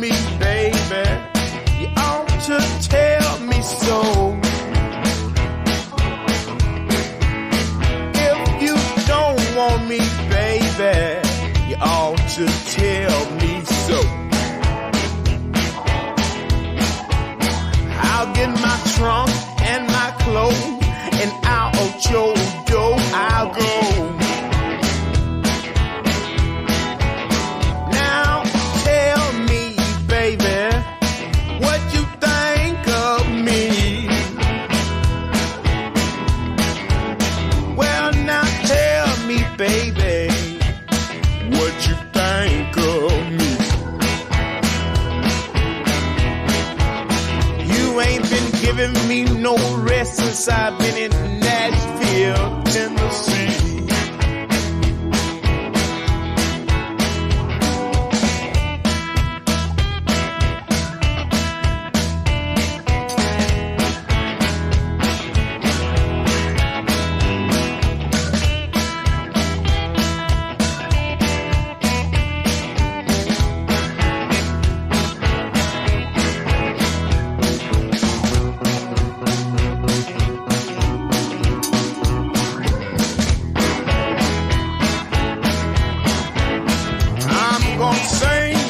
me, baby. You ought to tell me so. If you don't want me, baby, you ought to tell me so. I'll get my trunk and my clothes, and out your door I'll go. Now tell me, baby, what you think of me. Well, now tell me, baby, what you think of me. You ain't been giving me no rest since I've been in Nashville, Tennessee.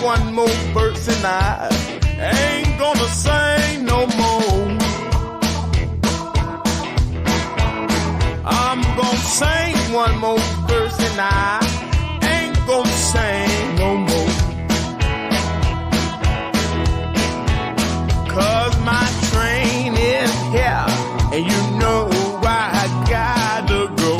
One more verse and I ain't gonna sing no more. I'm gonna sing one more verse and I ain't gonna sing no more. 'Cause my train is here and you know I gotta go.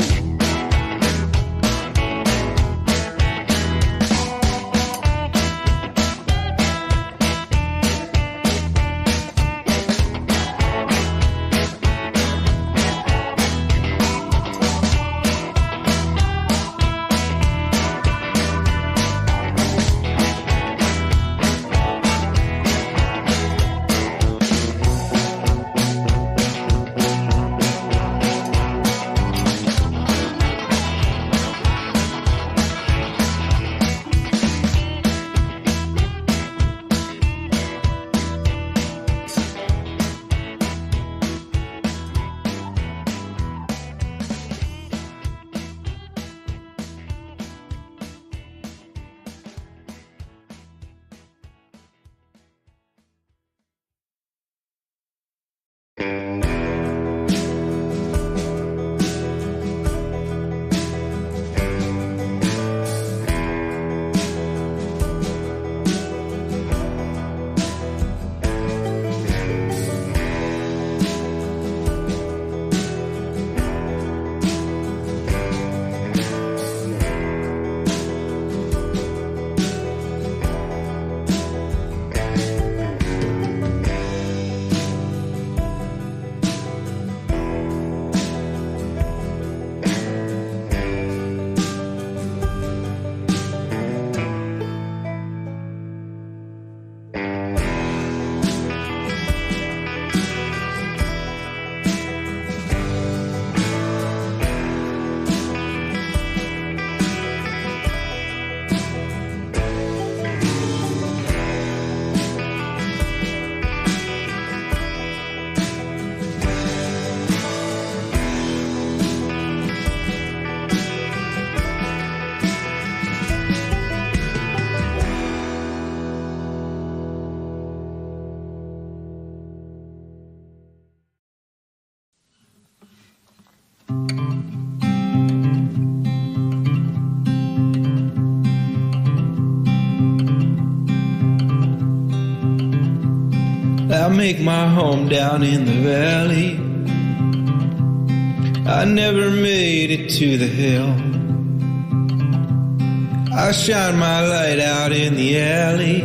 I make my home down in the valley. I never made it to the hill. I shine my light out in the alley.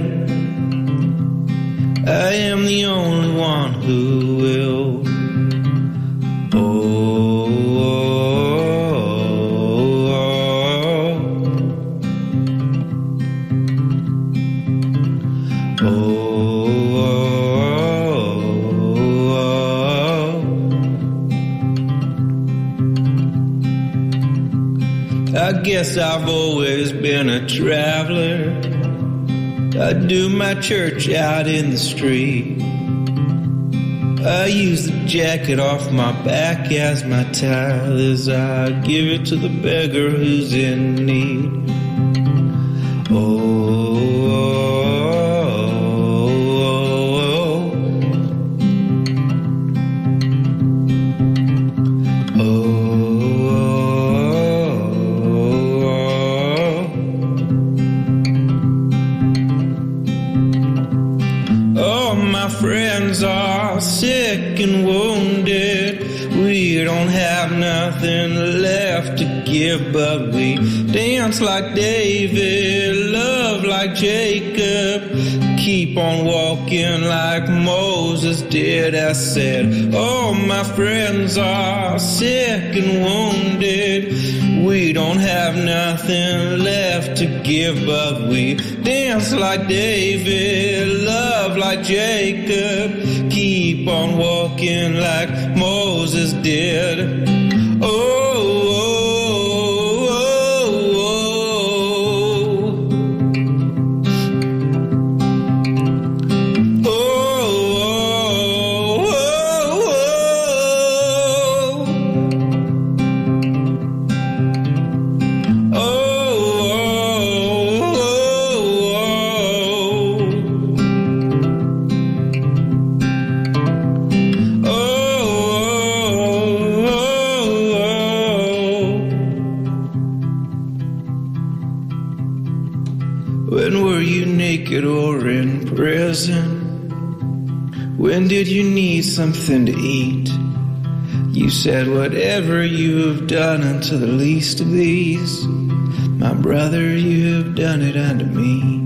I am the only one who will. I guess I've always been a traveler. I do my church out in the street. I use the jacket off my back as my tithe as I give it to the beggar who's in need. Friends are sick and wounded. We don't have nothing left to give, but we dance like David, love like Jacob, keep on walking like Moses did. I said, oh, my friends are sick and wounded. We don't have nothing left to give, but we dance like David, love like Jacob, keep on walking like Moses did. Oh, or in prison? When did you need something to eat? You said, whatever you have done unto the least of these, my brother, you have done it unto me.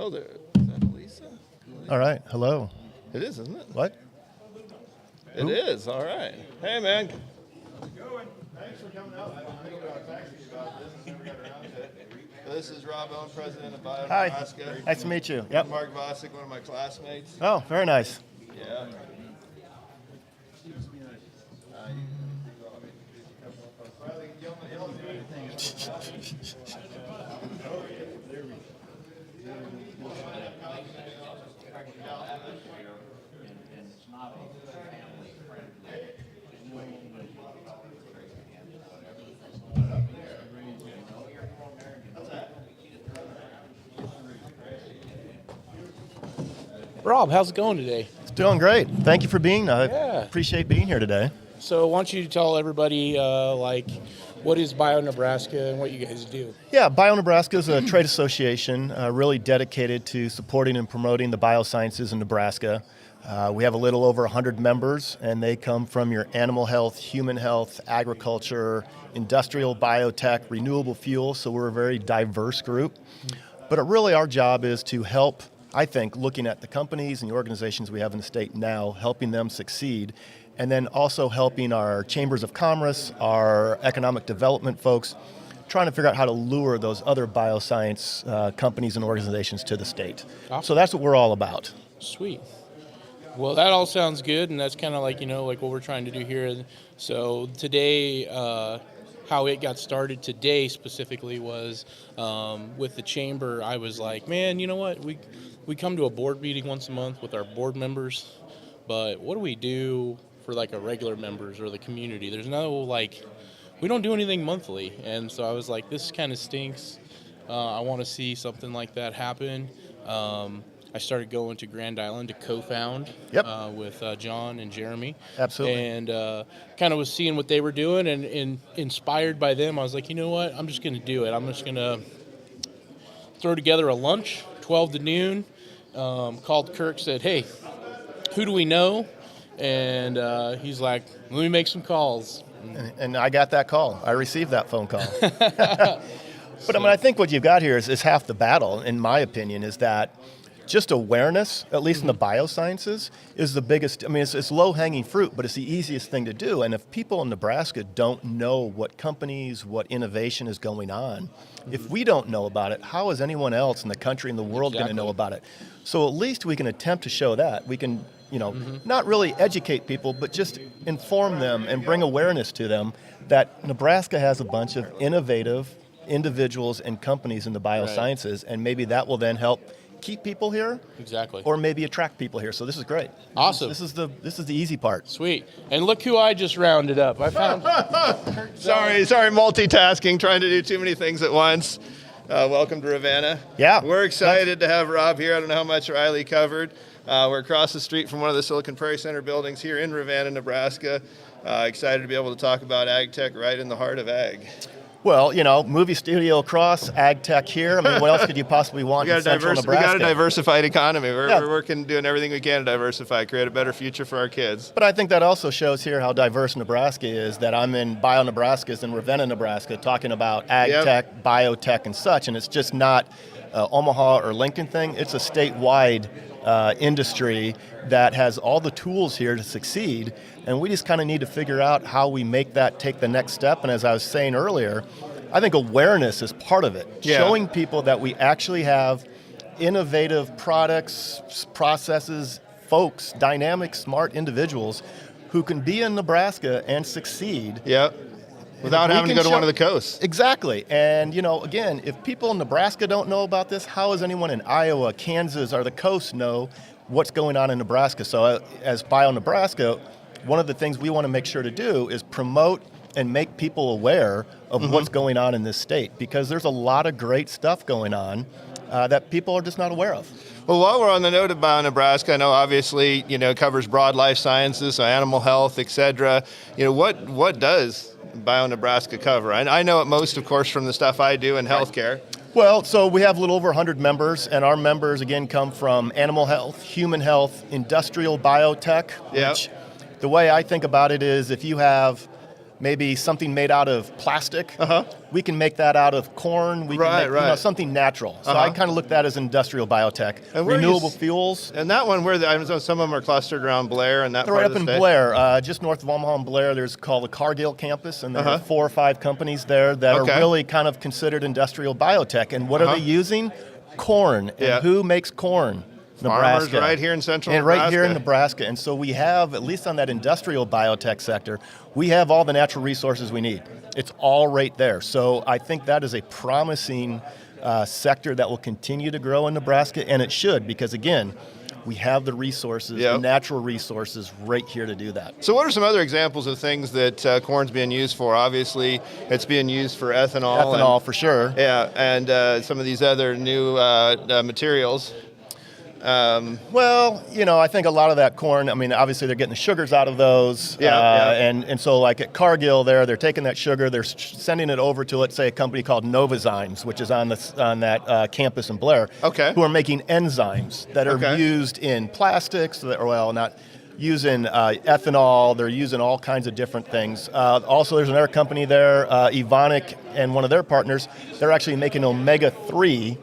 Oh, there. Is that Lisa? All right. Hello. It is, isn't it? What? It is. All right. Hey, man. How's it going? Thanks for coming out. I've been thinking about texting you about this. Never got around to it. This is Rob Owen, president of Biotech. Hi. Nebraska. Nice to meet you. Yep. Mark Vosick, one of my classmates. Oh, very nice. Yeah. Rob, how's it going today? It's doing great. Thank you for being. I Yeah. appreciate being here today. So why don't you tell everybody, what is Bio Nebraska and what you guys do? Yeah, Bio Nebraska is a trade association really dedicated to supporting and promoting the biosciences in Nebraska. We have a little over 100 members, and they come from your animal health, human health, agriculture, industrial, biotech, renewable fuel, so we're a very diverse group. But really our job is to help, I think, looking at the companies and the organizations we have in the state now, helping them succeed, and then also helping our chambers of commerce, our economic development folks, trying to figure out how to lure those other bioscience companies and organizations to the state. Awesome. So that's what we're all about. Sweet. Well, that all sounds good, and that's kind of like what we're trying to do here. So today, how it got started today specifically was with the chamber. I was like, man, you know what? We come to a board meeting once a month with our board members, but what do we do for like our regular members or the community? There's no we don't do anything monthly, and so I was like, this kind of stinks. I want to see something like that happen. I started going to Grand Island to co-found with John and Jeremy. Absolutely. And kind of was seeing what they were doing and inspired by them. I was like, you know what? I'm just going to do it. I'm just going to throw together a lunch, 12 to noon. Called Kirk, said, hey, who do we know? And he's like, let me make some calls. And I got that call. I received that phone call. But I think what you've got here is half the battle, in my opinion, is that just awareness, at least in the biosciences, is the biggest. It's low-hanging fruit, but it's the easiest thing to do. And if people in Nebraska don't know what companies, what innovation is going on, if we don't know about it, how is anyone else in the country and the world going to know about it? So at least we can attempt to show that. We can, not really educate people, but just inform them and bring awareness to them that Nebraska has a bunch of innovative individuals and companies in the biosciences, and maybe that will then help keep people here, exactly, or maybe attract people here. So this is great. Awesome. This is the easy part. Sweet. And look who I just rounded up. I found. Sorry, multitasking, trying to do too many things at once. Welcome to Ravenna. Yeah. We're excited to have Rob here. I don't know how much Riley covered. We're across the street from one of the Silicon Prairie Center buildings here in Ravenna, Nebraska. Excited to be able to talk about ag tech right in the heart of ag. Well, movie studio across, ag tech here. What else could you possibly want in central Nebraska? We got a diversified economy. We're working, doing everything we can to diversify, create a better future for our kids. But I think that also shows here how diverse Nebraska is, that I'm in Bio Nebraska's in Ravenna, Nebraska, talking about ag tech, biotech, and such. And it's just not Omaha or Lincoln thing. It's a statewide industry that has all the tools here to succeed, and we just kind of need to figure out how we make that take the next step. And as I was saying earlier, I think awareness is part of it. Showing people that we actually have innovative products, processes, folks, dynamic, smart individuals who can be in Nebraska and succeed. Without having to go to one of the coasts. Exactly. And, again, if people in Nebraska don't know about this, how does anyone in Iowa, Kansas, or the coast know what's going on in Nebraska? So as Bio Nebraska, one of the things we want to make sure to do is promote and make people aware of what's going on in this state, because there's a lot of great stuff going on that people are just not aware of. Well, while we're on the note of Bio Nebraska, I know obviously, it covers broad life sciences, so animal health, et cetera. What does Bio Nebraska cover? I know it most, of course, from the stuff I do in healthcare. Well, so we have a little over 100 members, and our members, again, come from animal health, human health, industrial biotech, which the way I think about it is if you have maybe something made out of plastic. We can make that out of corn. We can make something natural. So I kind of look at that as industrial biotech. And renewable fuels. And that one, I know some of them are clustered around Blair and that They're part right of the up in state. Blair, just north of Omaha and Blair. There's called the Cargill campus, and there are 4 or 5 companies there that are really kind of considered industrial biotech. And what are they using? Corn. And who makes corn? Nebraska. Farmers right here in central and Nebraska. right here in Nebraska. And so we have, at least on that industrial biotech sector, we have all the natural resources we need. It's all right there. So I think that is a promising sector that will continue to grow in Nebraska, and it should, because again, we have the resources, the natural resources right here to do that. So what are some other examples of things that corn's being used for? Obviously, it's being used for ethanol. Ethanol, for sure. Yeah, and some of these other new materials. Well, I think a lot of that corn, obviously they're getting the sugars out of those. And so like at Cargill they're taking that sugar, they're sending it over to, let's say, a company called Novozymes, which is on that campus in Blair, who are making enzymes that are used in plastics, not using ethanol, they're using all kinds of different things. Also, there's another company there, Evonik, and one of their partners, they're actually making omega-3.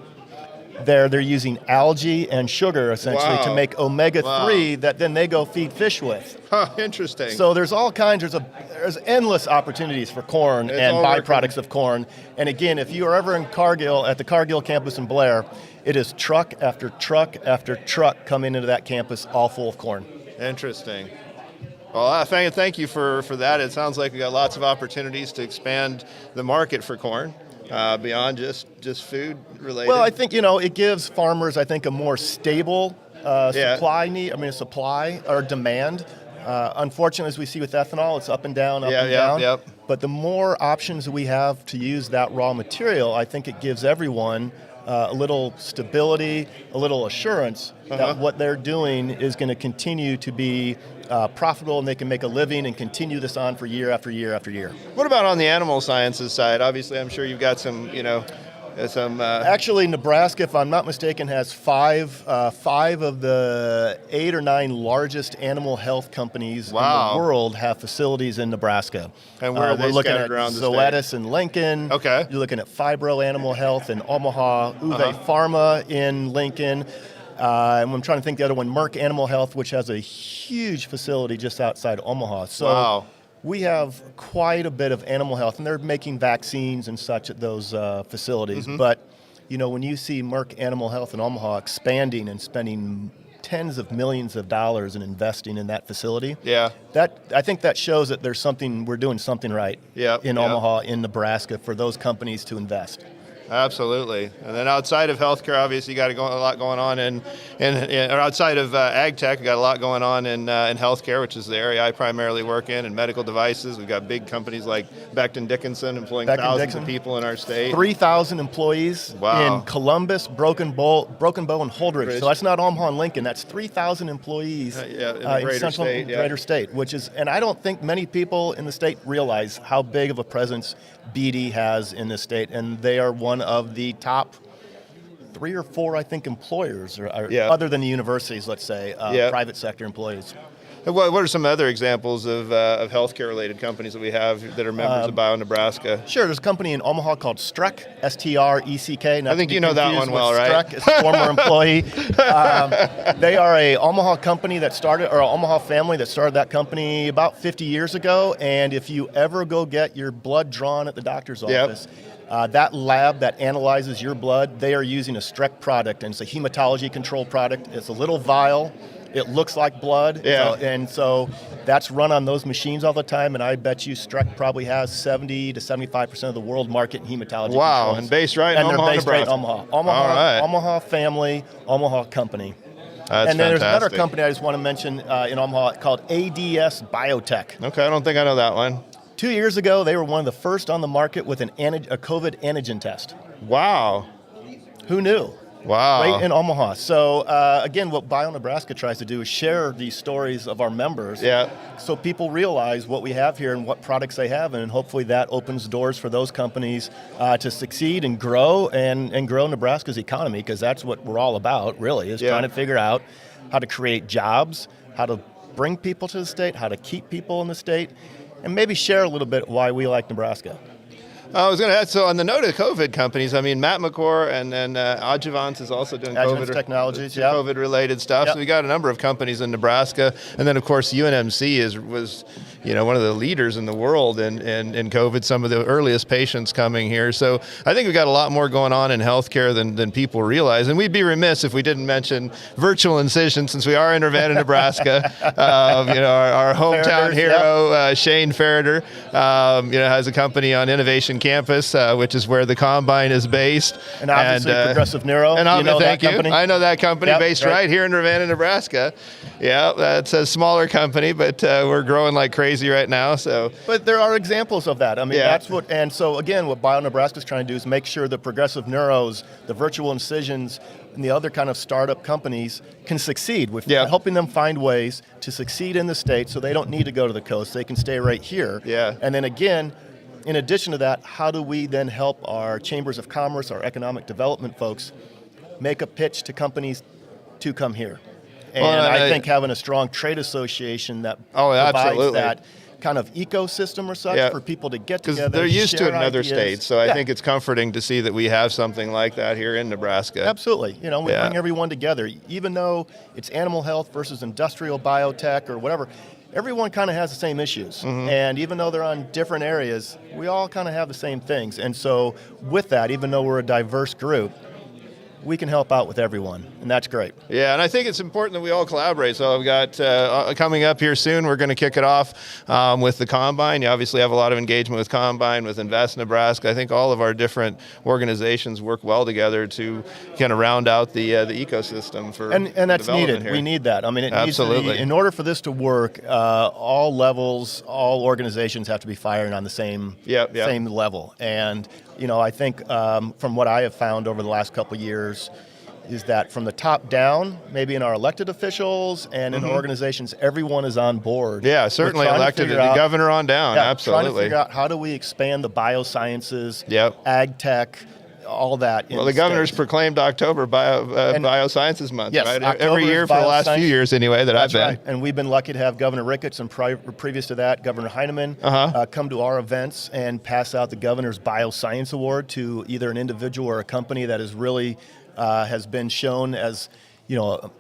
They're using algae and sugar, essentially, to make omega-3 that then they go feed fish with. Interesting. So there's all kinds, there's endless opportunities for corn and byproducts of corn. And again, if you are ever in Cargill, at the Cargill campus in Blair, it is truck after truck after truck coming into that campus, all full of corn. Interesting. Well, thank you for that. It sounds like we got lots of opportunities to expand the market for corn. Beyond just food related? Well, I think, it gives farmers, a more stable supply or demand. Unfortunately, as we see with ethanol, it's up and down, up and down. But the more options we have to use that raw material, I think it gives everyone a little stability, a little assurance that what they're doing is going to continue to be profitable, and they can make a living and continue this on for year after year after year. What about on the animal sciences side? Obviously, I'm sure you've got some, Actually, Nebraska, if I'm not mistaken, has five of the 8 or 9 largest animal health companies in the world have facilities in Nebraska. And where are they scattered around the state? We're looking at Zoetis in Lincoln. Okay. You're looking at Fibro Animal Health in Omaha, Uwe Pharma in Lincoln. And I'm trying to think the other one, Merck Animal Health, which has a huge facility just outside Omaha. So we have quite a bit of animal health, and they're making vaccines and such at those facilities. But, when you see Merck Animal Health in Omaha expanding and spending tens of millions of dollars in investing in that facility, I think that shows that we're doing something right in Omaha, in Nebraska, for those companies to invest. Absolutely. And then outside of healthcare, obviously, you got a lot going on or outside of ag tech, you got a lot going on in healthcare, which is the area I primarily work in, and medical devices. We've got big companies like Becton Dickinson employing thousands of people in our state. 3,000 employees in Columbus, Broken Bow, and Holdridge. So that's not Omaha and Lincoln. That's 3,000 employees in the greater state, which is, and I don't think many people in the state realize how big of a presence BD has in this state, and they are one of the top 3 or 4, employers, other than the universities, let's say, private sector employees. What are some other examples of healthcare-related companies that we have that are members of Bio Nebraska? Sure. There's a company in Omaha called Streck, S-T-R-E-C-K. I think you know that one well, right? Streck is a former employee. They are a Omaha company that started, or an Omaha family that started that company about 50 years ago. And if you ever go get your blood drawn at the doctor's office, that lab that analyzes your blood, they are using a Streck product, and it's a hematology control product. It's a little vial. It looks like blood, and so that's run on those machines all the time, and I bet you Streck probably has 70 to 75% of the world market in hematology controls. And based right in Omaha, they're based Nebraska. right in Omaha. Omaha family, Omaha company. That's then fantastic. There's another company I just want to mention in Omaha called ADS Biotech. Okay, I don't think I know that one. 2 years ago, they were one of the first on the market with a COVID antigen test. Wow. Who knew? Wow. Right in Omaha. So, again, what Bio Nebraska tries to do is share these stories of our members so people realize what we have here and what products they have, and hopefully that opens doors for those companies to succeed and grow and grow Nebraska's economy, because that's what we're all about, really, is trying to figure out how to create jobs, how to bring people to the state, how to keep people in the state. and maybe share a little bit why we like Nebraska. I was going to add, so on the note of COVID companies, I mean, Matt McCore and then Adjuvants is also doing Adjuvants Technologies, yeah. COVID-related stuff. Yep. So we got a number of companies in Nebraska. And then, of course, UNMC was one of the leaders in the world in COVID, some of the earliest patients coming here. So I think we've got a lot more going on in healthcare than people realize. And we'd be remiss if we didn't mention virtual incision, since we are in Ravenna, Nebraska. Our hometown hero, Shane Ferreter, has a company on Innovation Campus, which is where the Combine is based. And obviously Progressive Neuro. And you know thank that company? I know that company, Yep, based right here in Ravenna, Nebraska. Yeah, that's a smaller company, but we're growing like crazy right now. So, but there are examples of that. I mean, that's what. And so again, what BioNebraska is trying to do is make sure the Progressive Neuros, the virtual incisions, and the other kind of startup companies can succeed with helping them find ways to succeed in the state, so they don't need to go to the coast. They can stay right here. Yeah. And then again, in addition to that, how do we then help our chambers of commerce, our economic development folks, make a pitch to companies to come here? And I think having a strong trade association that provides that kind of ecosystem or such for people to get together. Because they're used to it in other ideas. states, so I think it's comforting to see that we have something like that here in Nebraska. Absolutely. We bring everyone together. Even though it's animal health versus industrial biotech or whatever, everyone kind of has the same issues. Mm-hmm. And even though they're on different areas, we all kind of have the same things. And so with that, even though we're a diverse group, we can help out with everyone, and that's great. Yeah, and I think it's important that we all collaborate. So I've got coming up here soon, we're going to kick it off with the Combine. You obviously have a lot of engagement with Combine, with Invest Nebraska. I think all of our different organizations work well together to kind of round out the ecosystem for and that's needed. Here. We need that. I mean, it Absolutely. needs to be, in order for this to work, all levels, all organizations have to be firing on the same level. And I think from what I have found over the last couple of years is that from the top down, maybe in our elected officials and in organizations, everyone is on board. Yeah, certainly elected, the governor on down, absolutely. Trying to figure out how do we expand the biosciences, ag tech, all that. Well, the governor's proclaimed October Biosciences Month, right? Every year for the last few years, anyway, that I've been. Right. And we've been lucky to have Governor Ricketts and previous to that, Governor Heineman come to our events and pass out the Governor's Bioscience Award to either an individual or a company that is really has been shown as, a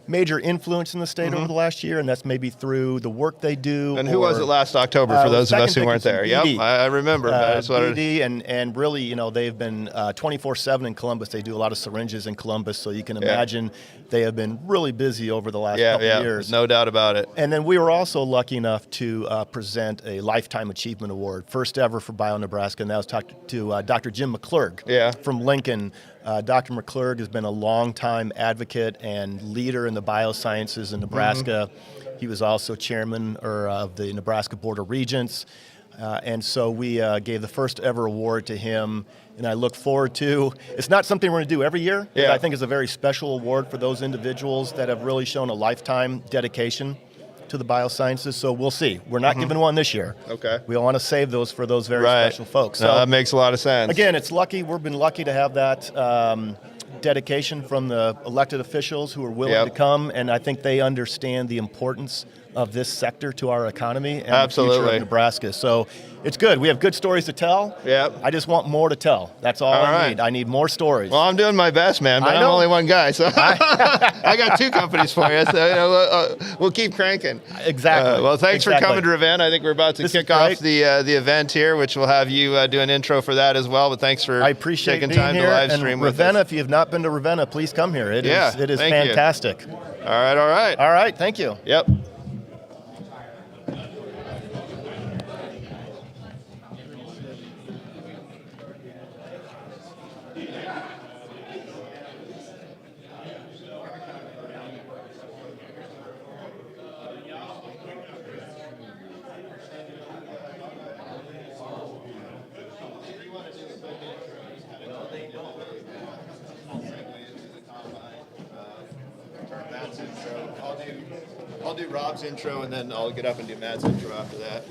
major influence in the state over the last year, and that's maybe through the work they do. And who was it last October, for those of us who weren't there? BD. I remember. BD, and really, they've been 24/7 in Columbus. They do a lot of syringes in Columbus, so you can imagine they have been really busy over the last couple of years. No doubt about it. And then we were also lucky enough to present a Lifetime Achievement Award, first ever for BioNebraska, and that was talked to Dr. Jim McClurg from Lincoln. Dr. McClurg has been a longtime advocate and leader in the biosciences in Nebraska. He was also chairman of the Nebraska Board of Regents. And so we gave the first ever award to him. And I look forward to, it's not something we're going to do every year. I think it's a very special award for those individuals that have really shown a lifetime dedication to the biosciences, so we'll see. We're not giving one this year. Okay. We want to save those for those very special folks. So that makes a lot of sense. Again, it's lucky. We've been lucky to have that dedication from the elected officials who are willing to come, and I think they understand the importance of this sector to our economy and the future of Nebraska. So it's good. We have good stories to tell. I just want more to tell. That's all I need. I need more stories. Well, I'm doing my best, man, but I'm only one guy, so I got two companies for you, so we'll keep cranking. Exactly. Well, thanks for coming to Ravenna. I think we're about to kick off the event here, which we'll have you do an intro for that as well, but thanks for taking time to live stream with us. Ravenna, if you have not been to Ravenna, please come here. It is fantastic. All right. All right, thank you. Yep. I'll do Rob's intro, and then I'll get up and do Matt's intro after that.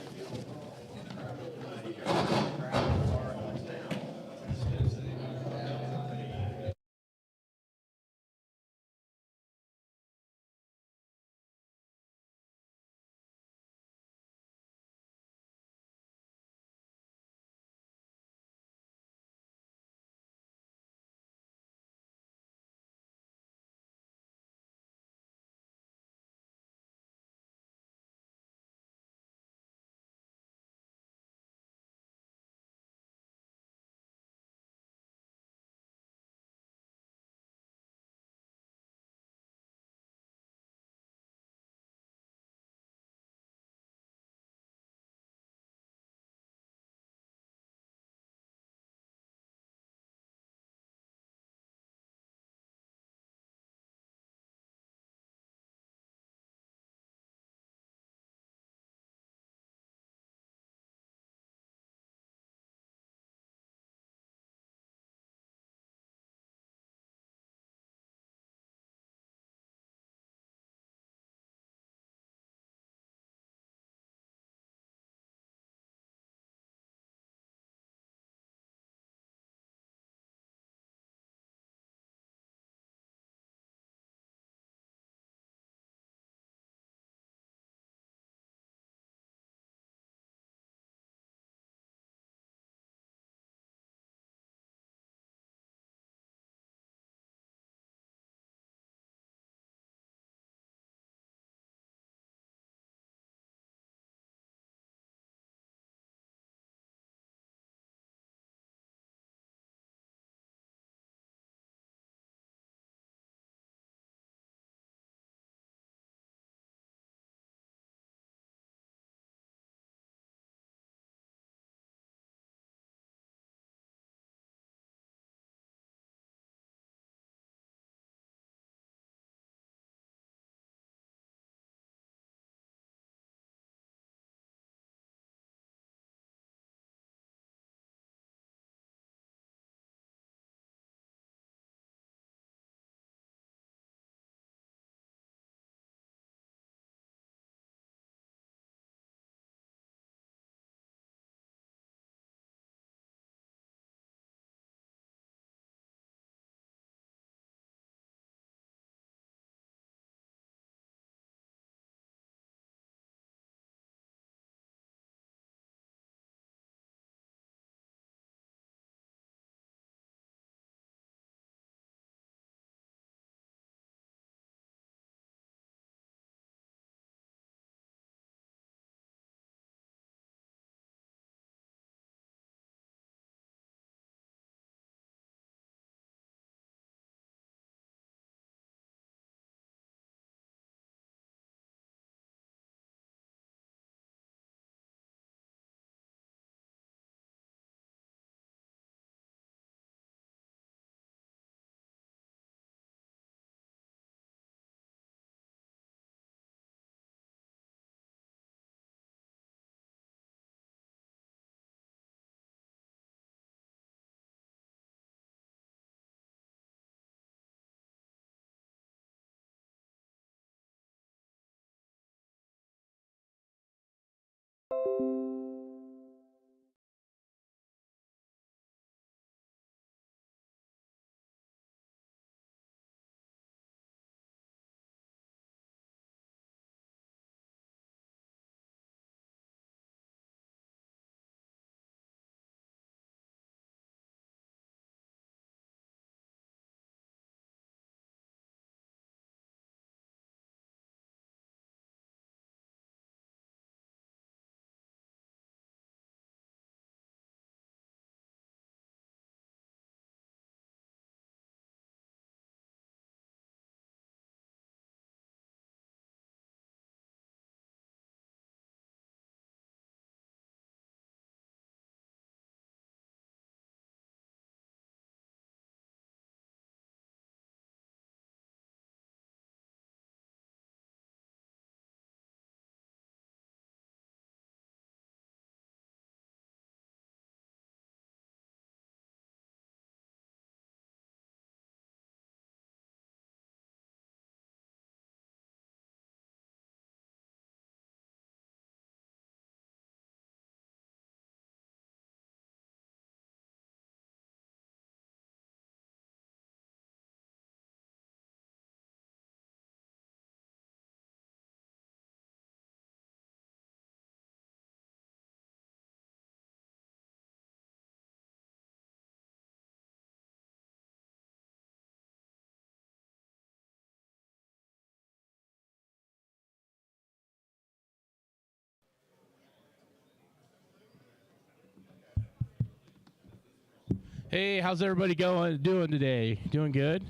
Hey, how's everybody doing today? Doing good?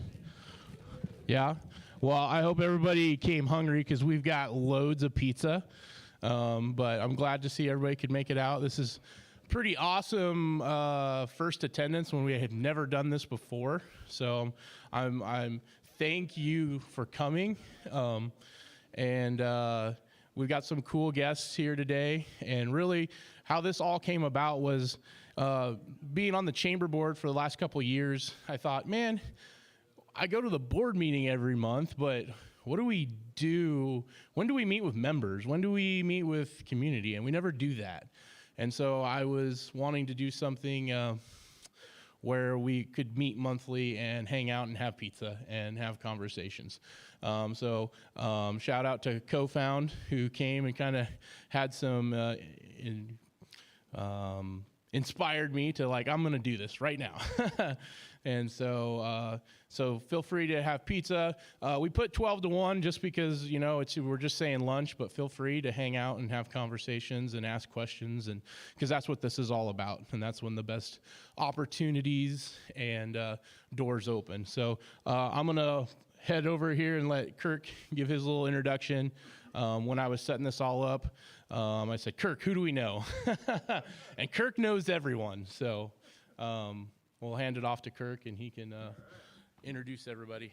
Yeah? Well, I hope everybody came hungry because we've got loads of pizza. But I'm glad to see everybody could make it out. This is pretty awesome first attendance when we had never done this before. So I'm thank you for coming. We've got some cool guests here today, and really how this all came about was being on the chamber board for the last couple of years. I thought, man, I go to the board meeting every month, but what do we do? When do we meet with members? When do we meet with community? And we never do that. And so I was wanting to do something where we could meet monthly and hang out and have pizza and have conversations. So shout out to Co-Found, who came and kind of had some inspired me to I'm going to do this right now. And so feel free to have pizza. We put 12 to 1 just because, we're just saying lunch, but feel free to hang out and have conversations and ask questions, and because that's what this is all about. And that's when the best opportunities and doors open. So I'm going to head over here and let Kirk give his little introduction. When I was setting this all up, I said, Kirk, who do we know? And Kirk knows everyone. So we'll hand it off to Kirk, and he can introduce everybody.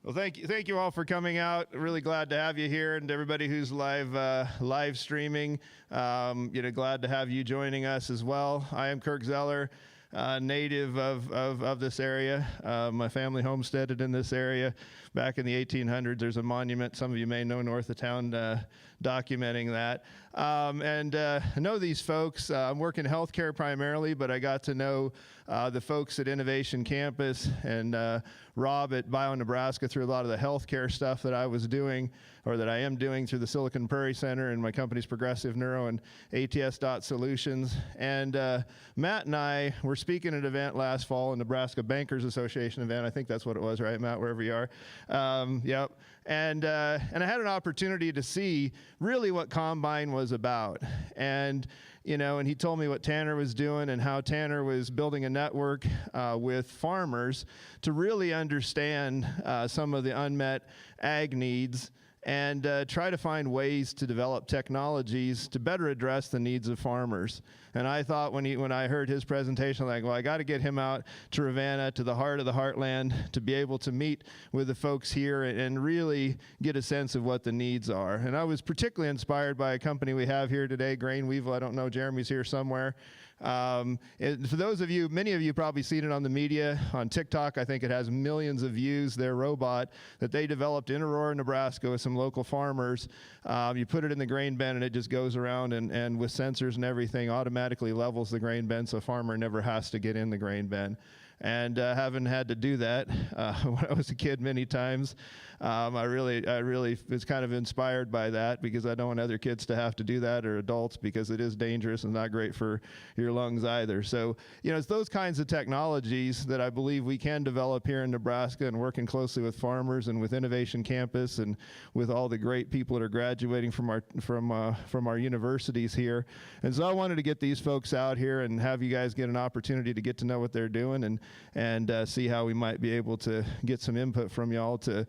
Well, thank you all for coming out. Really glad to have you here, and everybody who's live streaming. Glad to have you joining us as well. I am Kirk Zeller. Native of this area. My family homesteaded in this area back in the 1800s. There's a monument, some of you may know, north of town documenting that. I know these folks. I'm working healthcare primarily, but I got to know the folks at Innovation Campus and Rob at Nebraska through a lot of the healthcare stuff that I was doing, or that I am doing, through the Silicon Prairie Center and my company's Progressive Neuro and ATS Solutions. And Matt and I were speaking at an event last fall, a Nebraska Bankers Association event. I think that's what it was, right, Matt, wherever you are. Yep. And I had an opportunity to see really what Combine was about. And he told me what Tanner was doing and how Tanner was building a network with farmers to really understand some of the unmet ag needs, and try to find ways to develop technologies to better address the needs of farmers. And I thought when I heard his presentation, I got to get him out to Ravenna, to the heart of the heartland, to be able to meet with the folks here and really get a sense of what the needs are. And I was particularly inspired by a company we have here today, Weevil. I don't know, Jeremy's here somewhere. For those of you, many of you probably seen it on the media, on TikTok. I think it has millions of views, their robot that they developed in Aurora, Nebraska with some local farmers. You put it in the grain bin and it just goes around and with sensors and everything automatically levels the grain bin, so a farmer never has to get in the grain bin. And haven't had to do that when I was a kid many times. I really was kind of inspired by that, because I don't want other kids to have to do that, or adults, because it is dangerous and not great for your lungs either. So, it's those kinds of technologies that I believe we can develop here in Nebraska, and working closely with farmers and with Innovation Campus and with all the great people that are graduating from our universities here. And so I wanted to get these folks out here and have you guys get an opportunity to get to know what they're doing, and see how we might be able to get some input from y'all to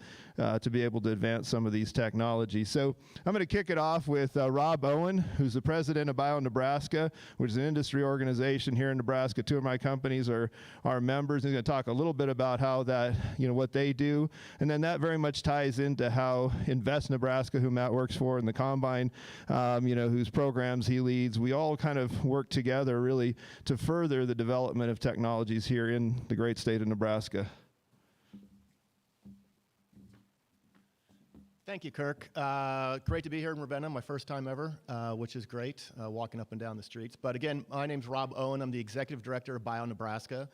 be able to advance some of these technologies. So I'm going to kick it off with Rob Owen, who's the president of Nebraska, which is an industry organization here in Nebraska. Two of my companies are members. He's going to talk a little bit about how that, what they do, and then that very much ties into how Invest Nebraska, who Matt works for, and the Combine, whose programs he leads. We all kind of work together really to further the development of technologies here in the great state of Nebraska. Thank you, Kirk. Great to be here in Ravenna, my first time ever, which is great, walking up and down the streets. But again, my name's Rob Owen. I'm the executive director of Nebraska,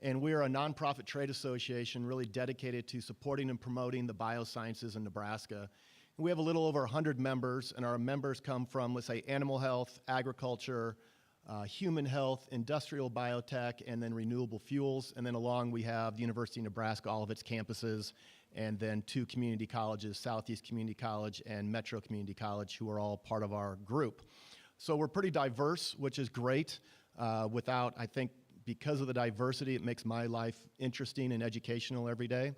and we are a nonprofit trade association really dedicated to supporting and promoting the biosciences in Nebraska. We have a little over 100 members, and our members come from, let's say, animal health, agriculture, human health, industrial biotech, and then renewable fuels. And then along we have the University of Nebraska, all of its campuses, and then 2 community colleges, Southeast Community College and Metro Community College, who are all part of our group. So we're pretty diverse, which is great. I think because of the diversity, it makes my life interesting and educational every day.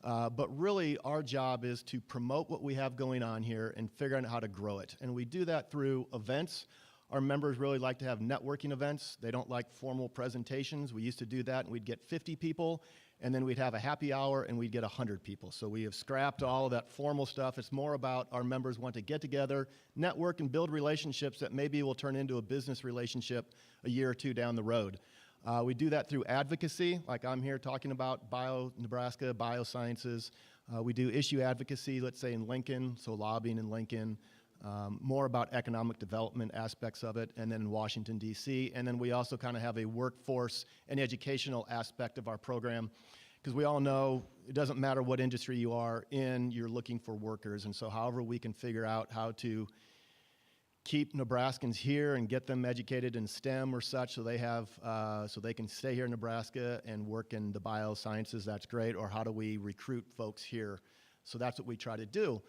But really, our job is to promote what we have going on here and figure out how to grow it. And we do that through events. Our members really like to have networking events. They don't like formal presentations. We used to do that, and we'd get 50 people, and then we'd have a happy hour, and we'd get 100 people. So we have scrapped all of that formal stuff. It's more about our members want to get together, network, and build relationships that maybe will turn into a business relationship a year or two down the road. We do that through advocacy, like I'm here talking about Nebraska, biosciences. We do issue advocacy, let's say in Lincoln, so lobbying in Lincoln, more about economic development aspects of it, and then in Washington, D.C. And then we also kind of have a workforce and educational aspect of our program, because we all know it doesn't matter what industry you are in, you're looking for workers. And so however we can figure out how to keep Nebraskans here and get them educated in STEM or such so they have so they can stay here in Nebraska and work in the biosciences, that's great. Or how do we recruit folks here? So that's what we try to do.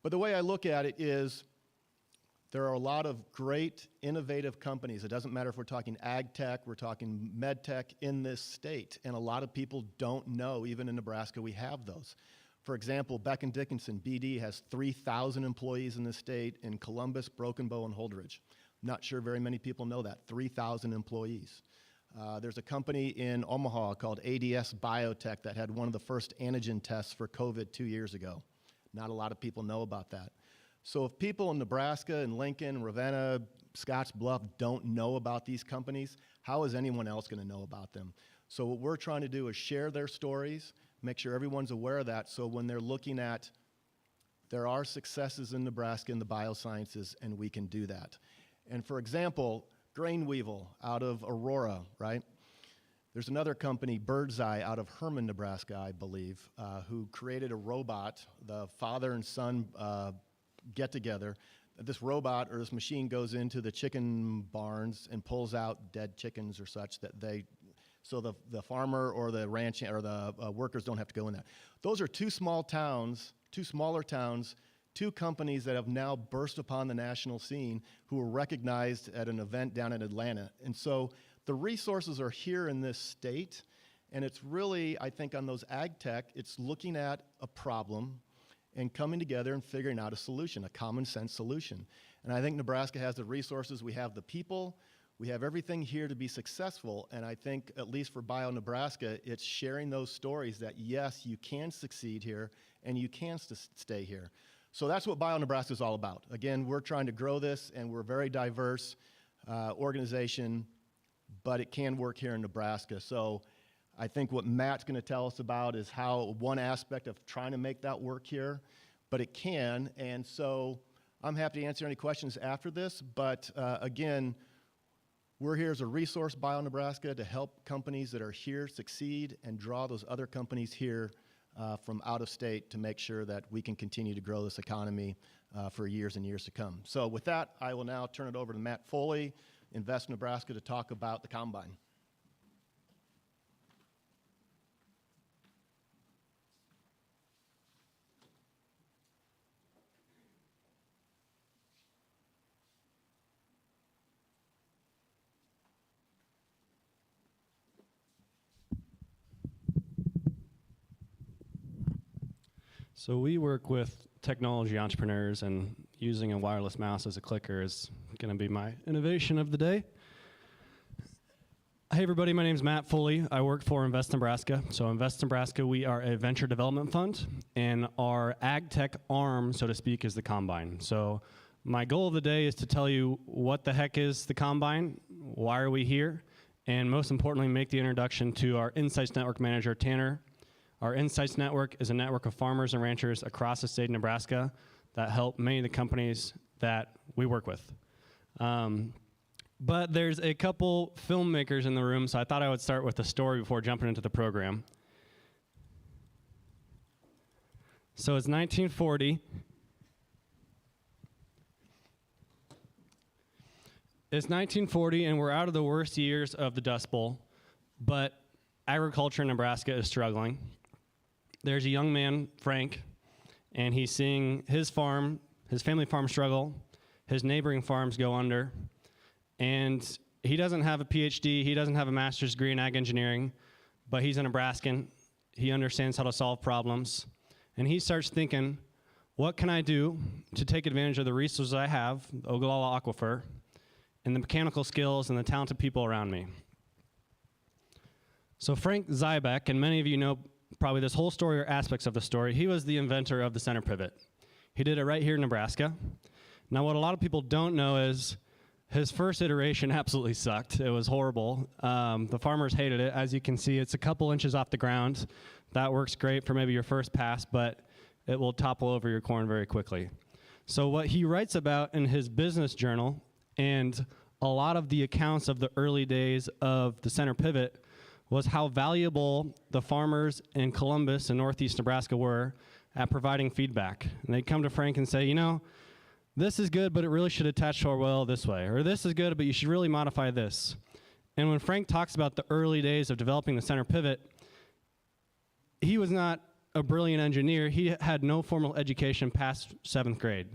But the way I look at it is there are a lot of great innovative companies. It doesn't matter if we're talking ag tech, we're talking med tech in this state, and a lot of people don't know, even in Nebraska, we have those. For example, Beck & Dickinson, BD, has 3,000 employees in the state in Columbus, Broken Bow, and Holdridge. Not sure very many people know that, 3,000 employees. There's a company in Omaha called ADS Biotech that had one of the first antigen tests for COVID 2 years ago. Not a lot of people know about that. So if people in Nebraska and Lincoln, Ravenna, Scotts Bluff don't know about these companies, how is anyone else going to know about them? So what we're trying to do is share their stories, make sure everyone's aware of that, so when they're looking at, there are successes in Nebraska in the biosciences, and we can do that. And for example, grain Weevil out of Aurora, right? There's another company, Birdseye, out of Herman, Nebraska, I believe, who created a robot. The father and son get together. This robot or this machine goes into the chicken barns and pulls out dead chickens or such so the farmer or the ranch or the workers don't have to go in that. Those are two smaller towns, two companies that have now burst upon the national scene who were recognized at an event down in Atlanta. And so the resources are here in this state, and it's really, I think, on those ag tech, it's looking at a problem and coming together and figuring out a solution, a common sense solution. And I think Nebraska has the resources, we have the people, we have everything here to be successful, and I think, at least for Bio Nebraska, it's sharing those stories that, yes, you can succeed here, and you can stay here. So that's what Bio Nebraska is all about. Again, we're trying to grow this, and we're a very diverse organization, but it can work here in Nebraska. So I think what Matt's going to tell us about is how one aspect of trying to make that work here, but it can, and so I'm happy to answer any questions after this, but again, we're here as a resource, Bio Nebraska, to help companies that are here succeed and draw those other companies here from out of state to make sure that we can continue to grow this economy for years and years to come. So with that, I will now turn it over to Matt Foley, Invest Nebraska, to talk about the Combine. So we work with technology entrepreneurs, and using a wireless mouse as a clicker is going to be my innovation of the day. Hey everybody, my name is Matt Foley. I work for Invest Nebraska. So Invest Nebraska, we are a venture development fund, and our ag tech arm, so to speak, is the Combine. So my goal of the day is to tell you what the heck is the Combine, why are we here, and most importantly, make the introduction to our Insights Network manager, Tanner. Our Insights Network is a network of farmers and ranchers across the state of Nebraska that help many of the companies that we work with. But there's a couple filmmakers in the room, so I thought I would start with a story before jumping into the program. So it's 1940. It's 1940, and we're out of the worst years of the Dust Bowl, but agriculture in Nebraska is struggling. There's a young man, Frank, and he's seeing his family farm struggle. his neighboring farms go under, and he doesn't have a PhD, he doesn't have a master's degree in ag engineering, but he's a Nebraskan, he understands how to solve problems, and he starts thinking, what can I do to take advantage of the resources I have, the Ogallala Aquifer, and the mechanical skills and the talented people around me? So Frank Zybeck, and many of you know probably this whole story or aspects of the story, he was the inventor of the center pivot. He did it right here in Nebraska. Now what a lot of people don't know is his first iteration absolutely sucked. It was horrible. The farmers hated it. As you can see, it's a couple inches off the ground. That works great for maybe your first pass, but it will topple over your corn very quickly. So what he writes about in his business journal, and a lot of the accounts of the early days of the center pivot, was how valuable the farmers in Columbus and northeast Nebraska were at providing feedback. And they'd come to Frank and say, you know, this is good, but it really should attach to our well this way. Or this is good, but you should really modify this. And when Frank talks about the early days of developing the center pivot, he was not a brilliant engineer. He had no formal education past 7th grade.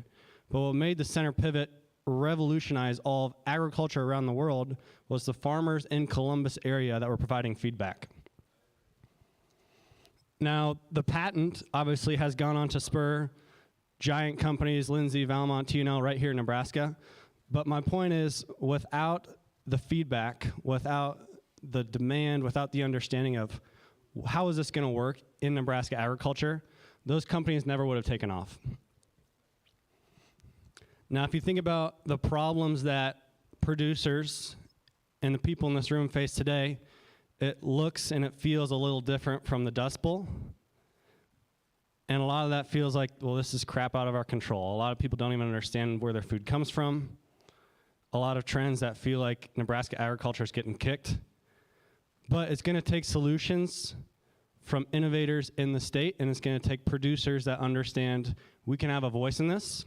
But what made the center pivot revolutionize all of agriculture around the world was the farmers in Columbus area that were providing feedback. Now, the patent obviously has gone on to spur giant companies, Lindsay, Valmont, T&L, right here in Nebraska. But my point is, without the feedback, without the demand, without the understanding of how is this going to work in Nebraska agriculture, those companies never would have taken off. Now, if you think about the problems that producers and the people in this room face today, it looks and it feels a little different from the Dust Bowl. And a lot of that feels like, well, this is crap out of our control. A lot of people don't even understand where their food comes from. A lot of trends that feel like Nebraska agriculture is getting kicked. But it's going to take solutions from innovators in the state, and it's going to take producers that understand we can have a voice in this,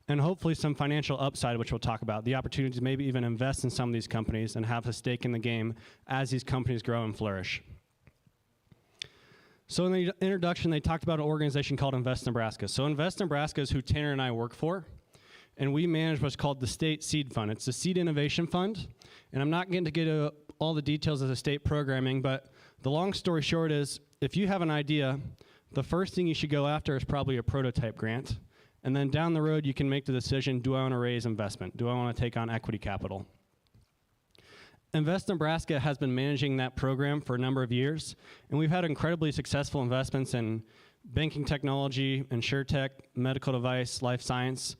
and hopefully some financial upside, which we'll talk about, the opportunity to maybe even invest in some of these companies and have a stake in the game as these companies grow and flourish. So in the introduction, they talked about an organization called Invest Nebraska. So Invest Nebraska is who Tanner and I work for, and we manage what's called the State Seed Fund. It's a seed innovation fund, and I'm not going to get into all the details of the state programming, but the long story short is, if you have an idea, the first thing you should go after is probably a prototype grant. And then down the road, you can make the decision, do I want to raise investment? Do I want to take on equity capital? Invest Nebraska has been managing that program for a number of years, and we've had incredibly successful investments in banking technology, insurtech, medical device, life science,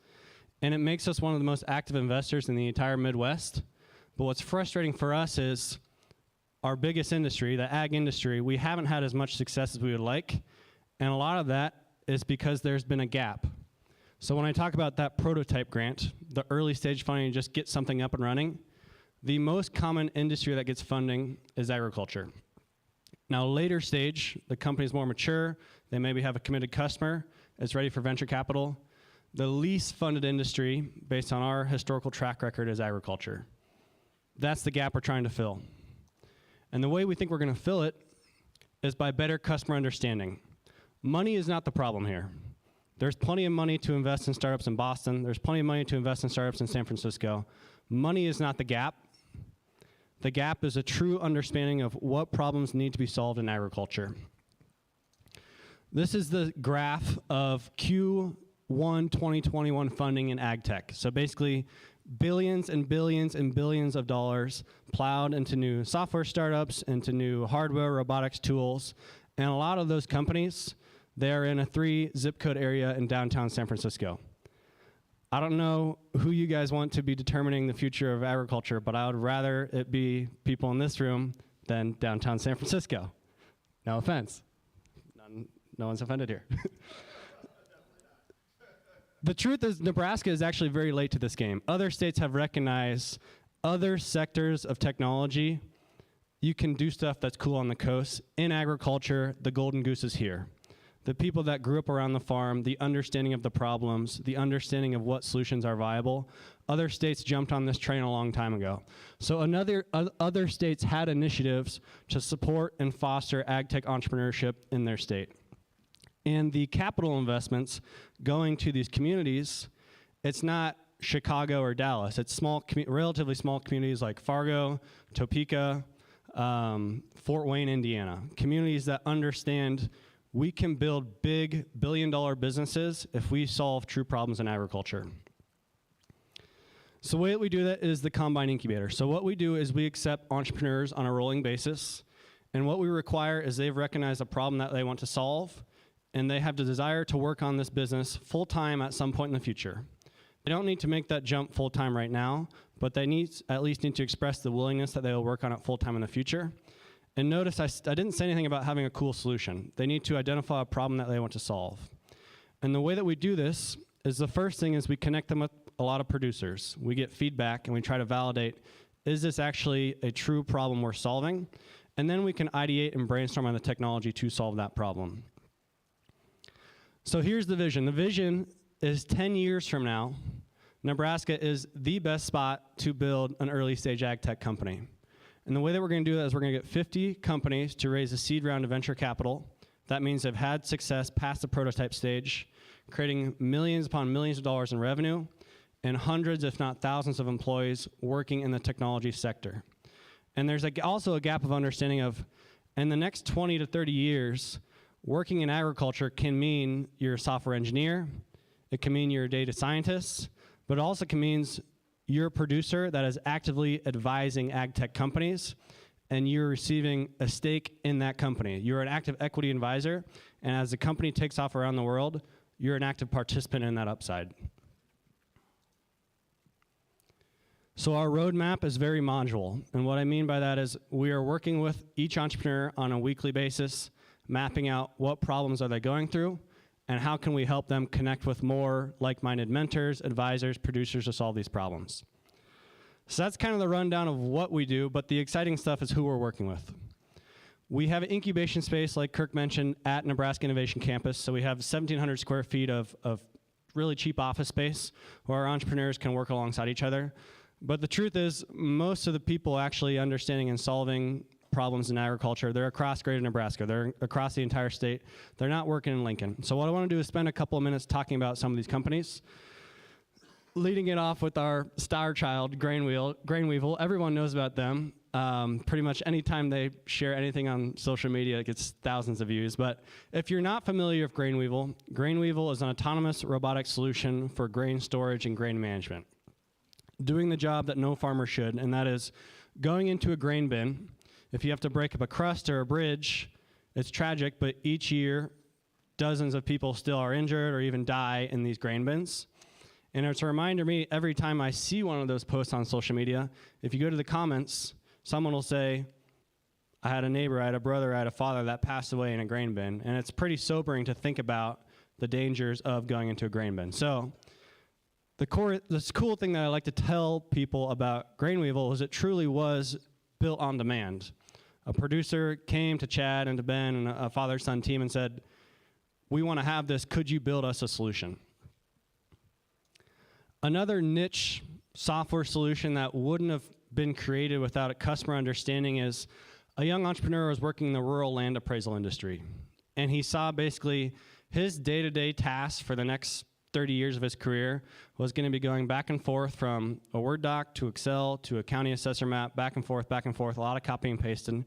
and it makes us one of the most active investors in the entire Midwest. But what's frustrating for us is our biggest industry, the ag industry, we haven't had as much success as we would like, and a lot of that is because there's been a gap. So when I talk about that prototype grant, the early stage funding to just get something up and running, the most common industry that gets funding is agriculture. Now later stage, the company's more mature, they maybe have a committed customer, it's ready for venture capital. The least funded industry, based on our historical track record, is agriculture. That's the gap we're trying to fill. And the way we think we're going to fill it is by better customer understanding. Money is not the problem here. There's plenty of money to invest in startups in Boston. There's plenty of money to invest in startups in San Francisco. Money is not the gap. The gap is a true understanding of what problems need to be solved in agriculture. This is the graph of Q1 2021 funding in ag tech. So basically, billions and billions and billions of dollars plowed into new software startups, into new hardware, robotics tools, and a lot of those companies, they're in a 3 zip code area in downtown San Francisco. I don't know who you guys want to be determining the future of agriculture, but I would rather it be people in this room than downtown San Francisco. No offense. No one's offended here. The truth is, Nebraska is actually very late to this game. Other states have recognized other sectors of technology. You can do stuff that's cool on the coast. In agriculture, the golden goose is here. The people that grew up around the farm, the understanding of the problems, the understanding of what solutions are viable, other states jumped on this train a long time ago. So other states had initiatives to support and foster ag tech entrepreneurship in their state. And the capital investments going to these communities, it's not Chicago or Dallas. It's relatively small communities like Fargo, Topeka, Fort Wayne, Indiana. Communities that understand we can build big billion-dollar businesses if we solve true problems in agriculture. So the way that we do that is the Combine Incubator. So what we do is we accept entrepreneurs on a rolling basis, and what we require is they've recognized a problem that they want to solve, and they have the desire to work on this business full-time at some point in the future. They don't need to make that jump full-time right now, but they at least need to express the willingness that they will work on it full-time in the future. And notice I didn't say anything about having a cool solution. They need to identify a problem that they want to solve. And the way that we do this is the first thing is we connect them with a lot of producers. We get feedback and we try to validate, is this actually a true problem we're solving? And then we can ideate and brainstorm on the technology to solve that problem. So here's the vision. The vision is 10 years from now, Nebraska is the best spot to build an early stage ag tech company. And the way that we're going to do that is we're going to get 50 companies to raise a seed round of venture capital. That means they've had success past the prototype stage, creating millions upon millions of dollars in revenue, and hundreds, if not thousands, of employees working in the technology sector. And there's also a gap of understanding of, in the next 20 to 30 years, working in agriculture can mean you're a software engineer, it can mean you're a data scientist, but it also can mean you're a producer that is actively advising ag tech companies, and you're receiving a stake in that company. You're an active equity advisor, and as the company takes off around the world, you're an active participant in that upside. So our roadmap is very modular, and what I mean by that is we are working with each entrepreneur on a weekly basis, mapping out what problems are they going through, and how can we help them connect with more like-minded mentors, advisors, producers to solve these problems. So that's kind of the rundown of what we do, but the exciting stuff is who we're working with. We have an incubation space, like Kirk mentioned, at Nebraska Innovation Campus. So we have 1,700 square feet of really cheap office space where our entrepreneurs can work alongside each other. But the truth is, most of the people actually understanding and solving problems in agriculture, they're across greater Nebraska. They're across the entire state. They're not working in Lincoln. So what I want to do is spend a couple of minutes talking about some of these companies. Leading it off with our star child, Weevil. Everyone knows about them. Pretty much anytime they share anything on social media, it gets thousands of views. But if you're not familiar with Weevil is an autonomous robotic solution for grain storage and grain management, doing the job that no farmer should, and that is going into a grain bin. If you have to break up a crust or a bridge, it's tragic, but each year, dozens of people still are injured or even die in these grain bins. And it's a reminder to me, every time I see one of those posts on social media, if you go to the comments, someone will say, I had a neighbor, I had a brother, I had a father that passed away in a grain bin. And it's pretty sobering to think about the dangers of going into a grain bin. So this cool thing that I like to tell people about Weevil is it truly was built on demand. A producer came to Chad and to Ben and a father-son team and said, we want to have this, could you build us a solution? Another niche software solution that wouldn't have been created without a customer understanding is a young entrepreneur was working in the rural land appraisal industry. And he saw basically his day-to-day tasks for the next 30 years of his career was going to be going back and forth from a Word doc to Excel to a county assessor map, back and forth, a lot of copying and pasting.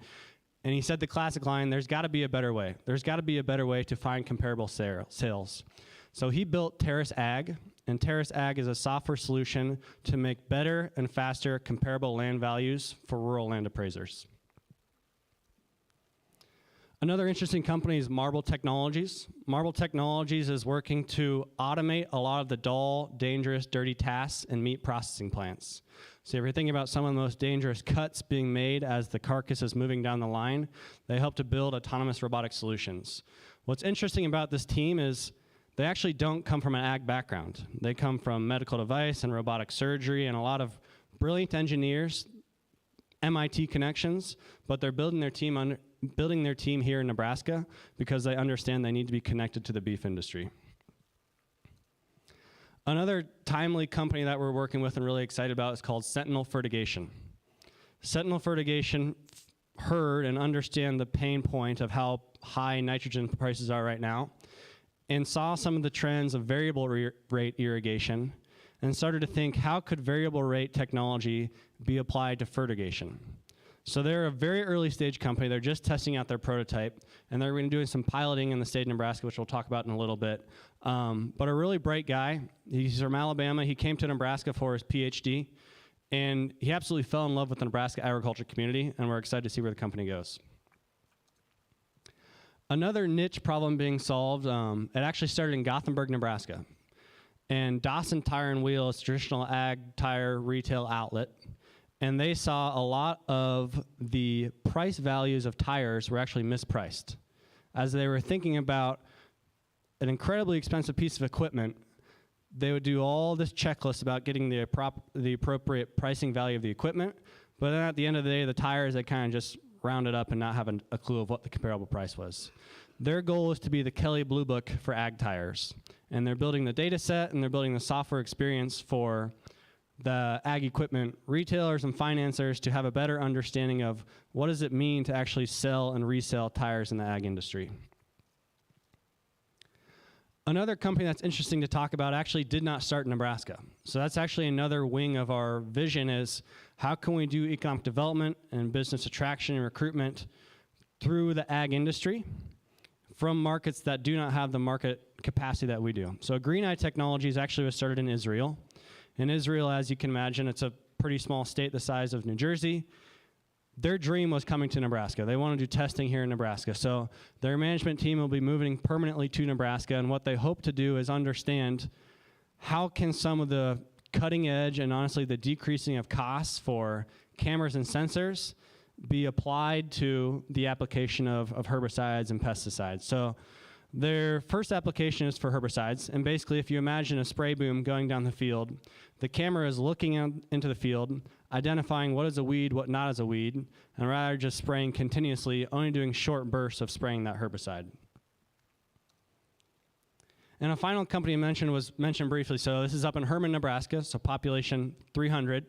And he said the classic line, there's got to be a better way. There's got to be a better way to find comparable sales. So he built Terrace Ag, and Terrace Ag is a software solution to make better and faster comparable land values for rural land appraisers. Another interesting company is Marble Technologies. Marble Technologies is working to automate a lot of the dull, dangerous, dirty tasks in meat processing plants. So if you're thinking about some of the most dangerous cuts being made as the carcass is moving down the line, they help to build autonomous robotic solutions. What's interesting about this team is they actually don't come from an ag background. They come from medical device and robotic surgery and a lot of brilliant engineers, MIT connections, but they're building their team here in Nebraska because they understand they need to be connected to the beef industry. Another timely company that we're working with and really excited about is called Sentinel Fertigation. Sentinel Fertigation heard and understand the pain point of how high nitrogen prices are right now and saw some of the trends of variable rate irrigation and started to think, how could variable rate technology be applied to fertigation? So they're a very early stage company. They're just testing out their prototype, and they're going to be doing some piloting in the state of Nebraska, which we'll talk about in a little bit. But a really bright guy. He's from Alabama. He came to Nebraska for his PhD, and he absolutely fell in love with the Nebraska agriculture community, and we're excited to see where the company goes. Another niche problem being solved, it actually started in Gothenburg, Nebraska. And Dawson Tire and Wheel is a traditional ag tire retail outlet. And they saw a lot of the price values of tires were actually mispriced. As they were thinking about an incredibly expensive piece of equipment, they would do all this checklist about getting the appropriate pricing value of the equipment, but then at the end of the day, the tires, they kind of just rounded up and not have a clue of what the comparable price was. Their goal is to be the Kelly Blue Book for ag tires. And they're building the data set and they're building the software experience for the ag equipment retailers and financiers to have a better understanding of what does it mean to actually sell and resell tires in the ag industry. Another company that's interesting to talk about actually did not start in Nebraska. So that's actually another wing of our vision is how can we do economic development and business attraction and recruitment through the ag industry from markets that do not have the market capacity that we do. So Green Eye Technologies actually was started in Israel. In Israel, as you can imagine, it's a pretty small state the size of New Jersey. Their dream was coming to Nebraska. They want to do testing here in Nebraska. So their management team will be moving permanently to Nebraska, and what they hope to do is understand how can some of the cutting edge and honestly the decreasing of costs for cameras and sensors be applied to the application of herbicides and pesticides. So their first application is for herbicides, and basically if you imagine a spray boom going down the field, the camera is looking out into the field, identifying what is a weed, what not is a weed, and rather just spraying continuously, only doing short bursts of spraying that herbicide. And a final company was mentioned briefly, so this is up in Herman, Nebraska, so population 300,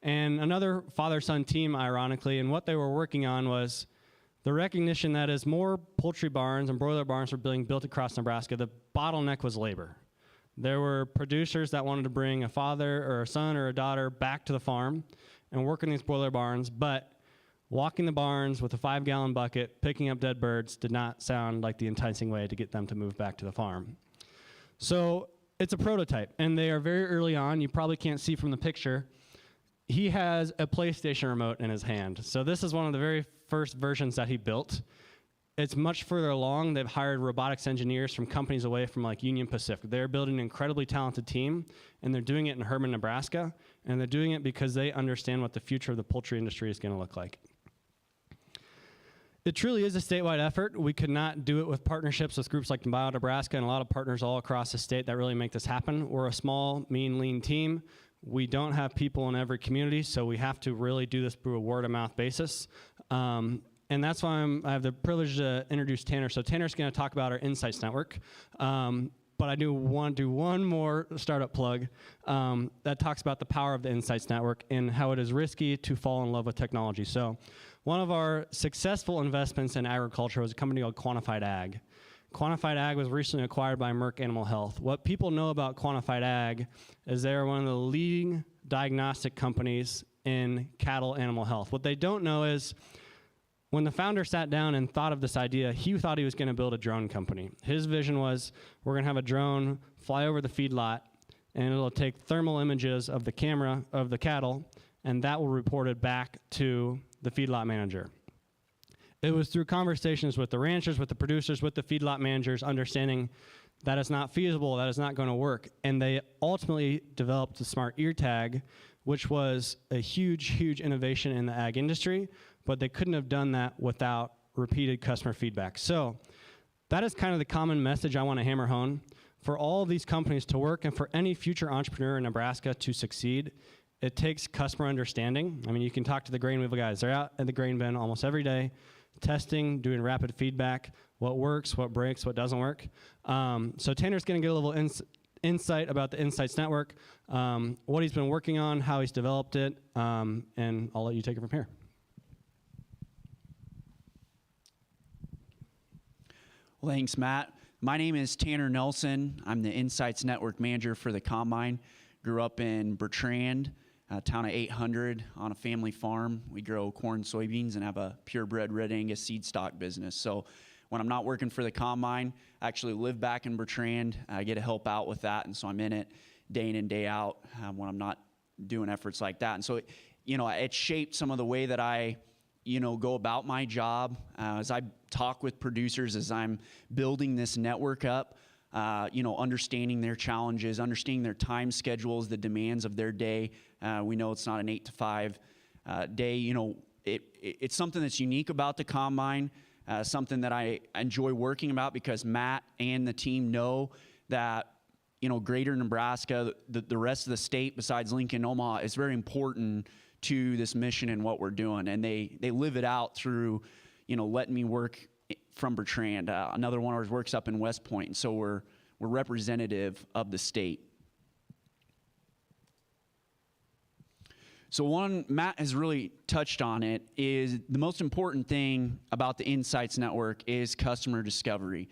and another father-son team, ironically, and what they were working on was the recognition that as more poultry barns and broiler barns were being built across Nebraska, the bottleneck was labor. There were producers that wanted to bring a father or a son or a daughter back to the farm and work in these broiler barns, but walking the barns with a 5-gallon bucket, picking up dead birds did not sound like the enticing way to get them to move back to the farm. So it's a prototype, and they are very early on. You probably can't see from the picture. He has a PlayStation remote in his hand. So this is one of the very first versions that he built. It's much further along. They've hired robotics engineers from companies away from like Union Pacific. They're building an incredibly talented team, and they're doing it in Herman, Nebraska, and they're doing it because they understand what the future of the poultry industry is going to look like. It truly is a statewide effort. We could not do it with partnerships with groups like Bio Nebraska and a lot of partners all across the state that really make this happen. We're a small, mean, lean team. We don't have people in every community, so we have to really do this through a word-of-mouth basis. And that's why I have the privilege to introduce Tanner. So Tanner's going to talk about our Insights Network. But I do want to do one more startup plug that talks about the power of the Insights Network and how it is risky to fall in love with technology. So one of our successful investments in agriculture was a company called Quantified Ag. Quantified Ag was recently acquired by Merck Animal Health. What people know about Quantified Ag is they are one of the leading diagnostic companies in cattle animal health. What they don't know is when the founder sat down and thought of this idea, he thought he was going to build a drone company. His vision was we're going to have a drone fly over the feedlot, and it'll take thermal images of the camera of the cattle, and that will report it back to the feedlot manager. It was through conversations with the ranchers, with the producers, with the feedlot managers, understanding that it's not feasible, that it's not going to work. And they ultimately developed the smart ear tag, which was a huge, huge innovation in the ag industry, but they couldn't have done that without repeated customer feedback. So that is kind of the common message I want to hammer home. For all of these companies to work and for any future entrepreneur in Nebraska to succeed, it takes customer understanding. I mean, you can talk to the grain Weevil guys. They're out at the grain bin almost every day, testing, doing rapid feedback, what works, what breaks, what doesn't work. So Tanner's going to get a little insight about the Insights Network, what he's been working on, how he's developed it, and I'll let you take it from here. Well, thanks, Matt. My name is Tanner Nelson. I'm the Insights Network Manager for the Combine. Grew up in Bertrand, a town of 800 on a family farm. We grow corn, soybeans, and have a purebred red Angus seed stock business. So when I'm not working for the combine, I actually live back in Bertrand. I get to help out with that, and so I'm in it day in and day out when I'm not doing efforts like that. And so, it shaped some of the way that I, go about my job as I talk with producers, as I'm building this network up, understanding their challenges, understanding their time schedules, the demands of their day. We know it's not an 8 to 5 day. It's something that's unique about the combine, something that I enjoy working about because Matt and the team know that, greater Nebraska, the rest of the state besides Lincoln, Omaha, is very important to this mission and what we're doing. And they live it out through, letting me work from Bertrand. Another one of ours works up in West Point. And so we're representative of the state. So one, Matt has really touched on it, is the most important thing about the Insights Network is customer discovery.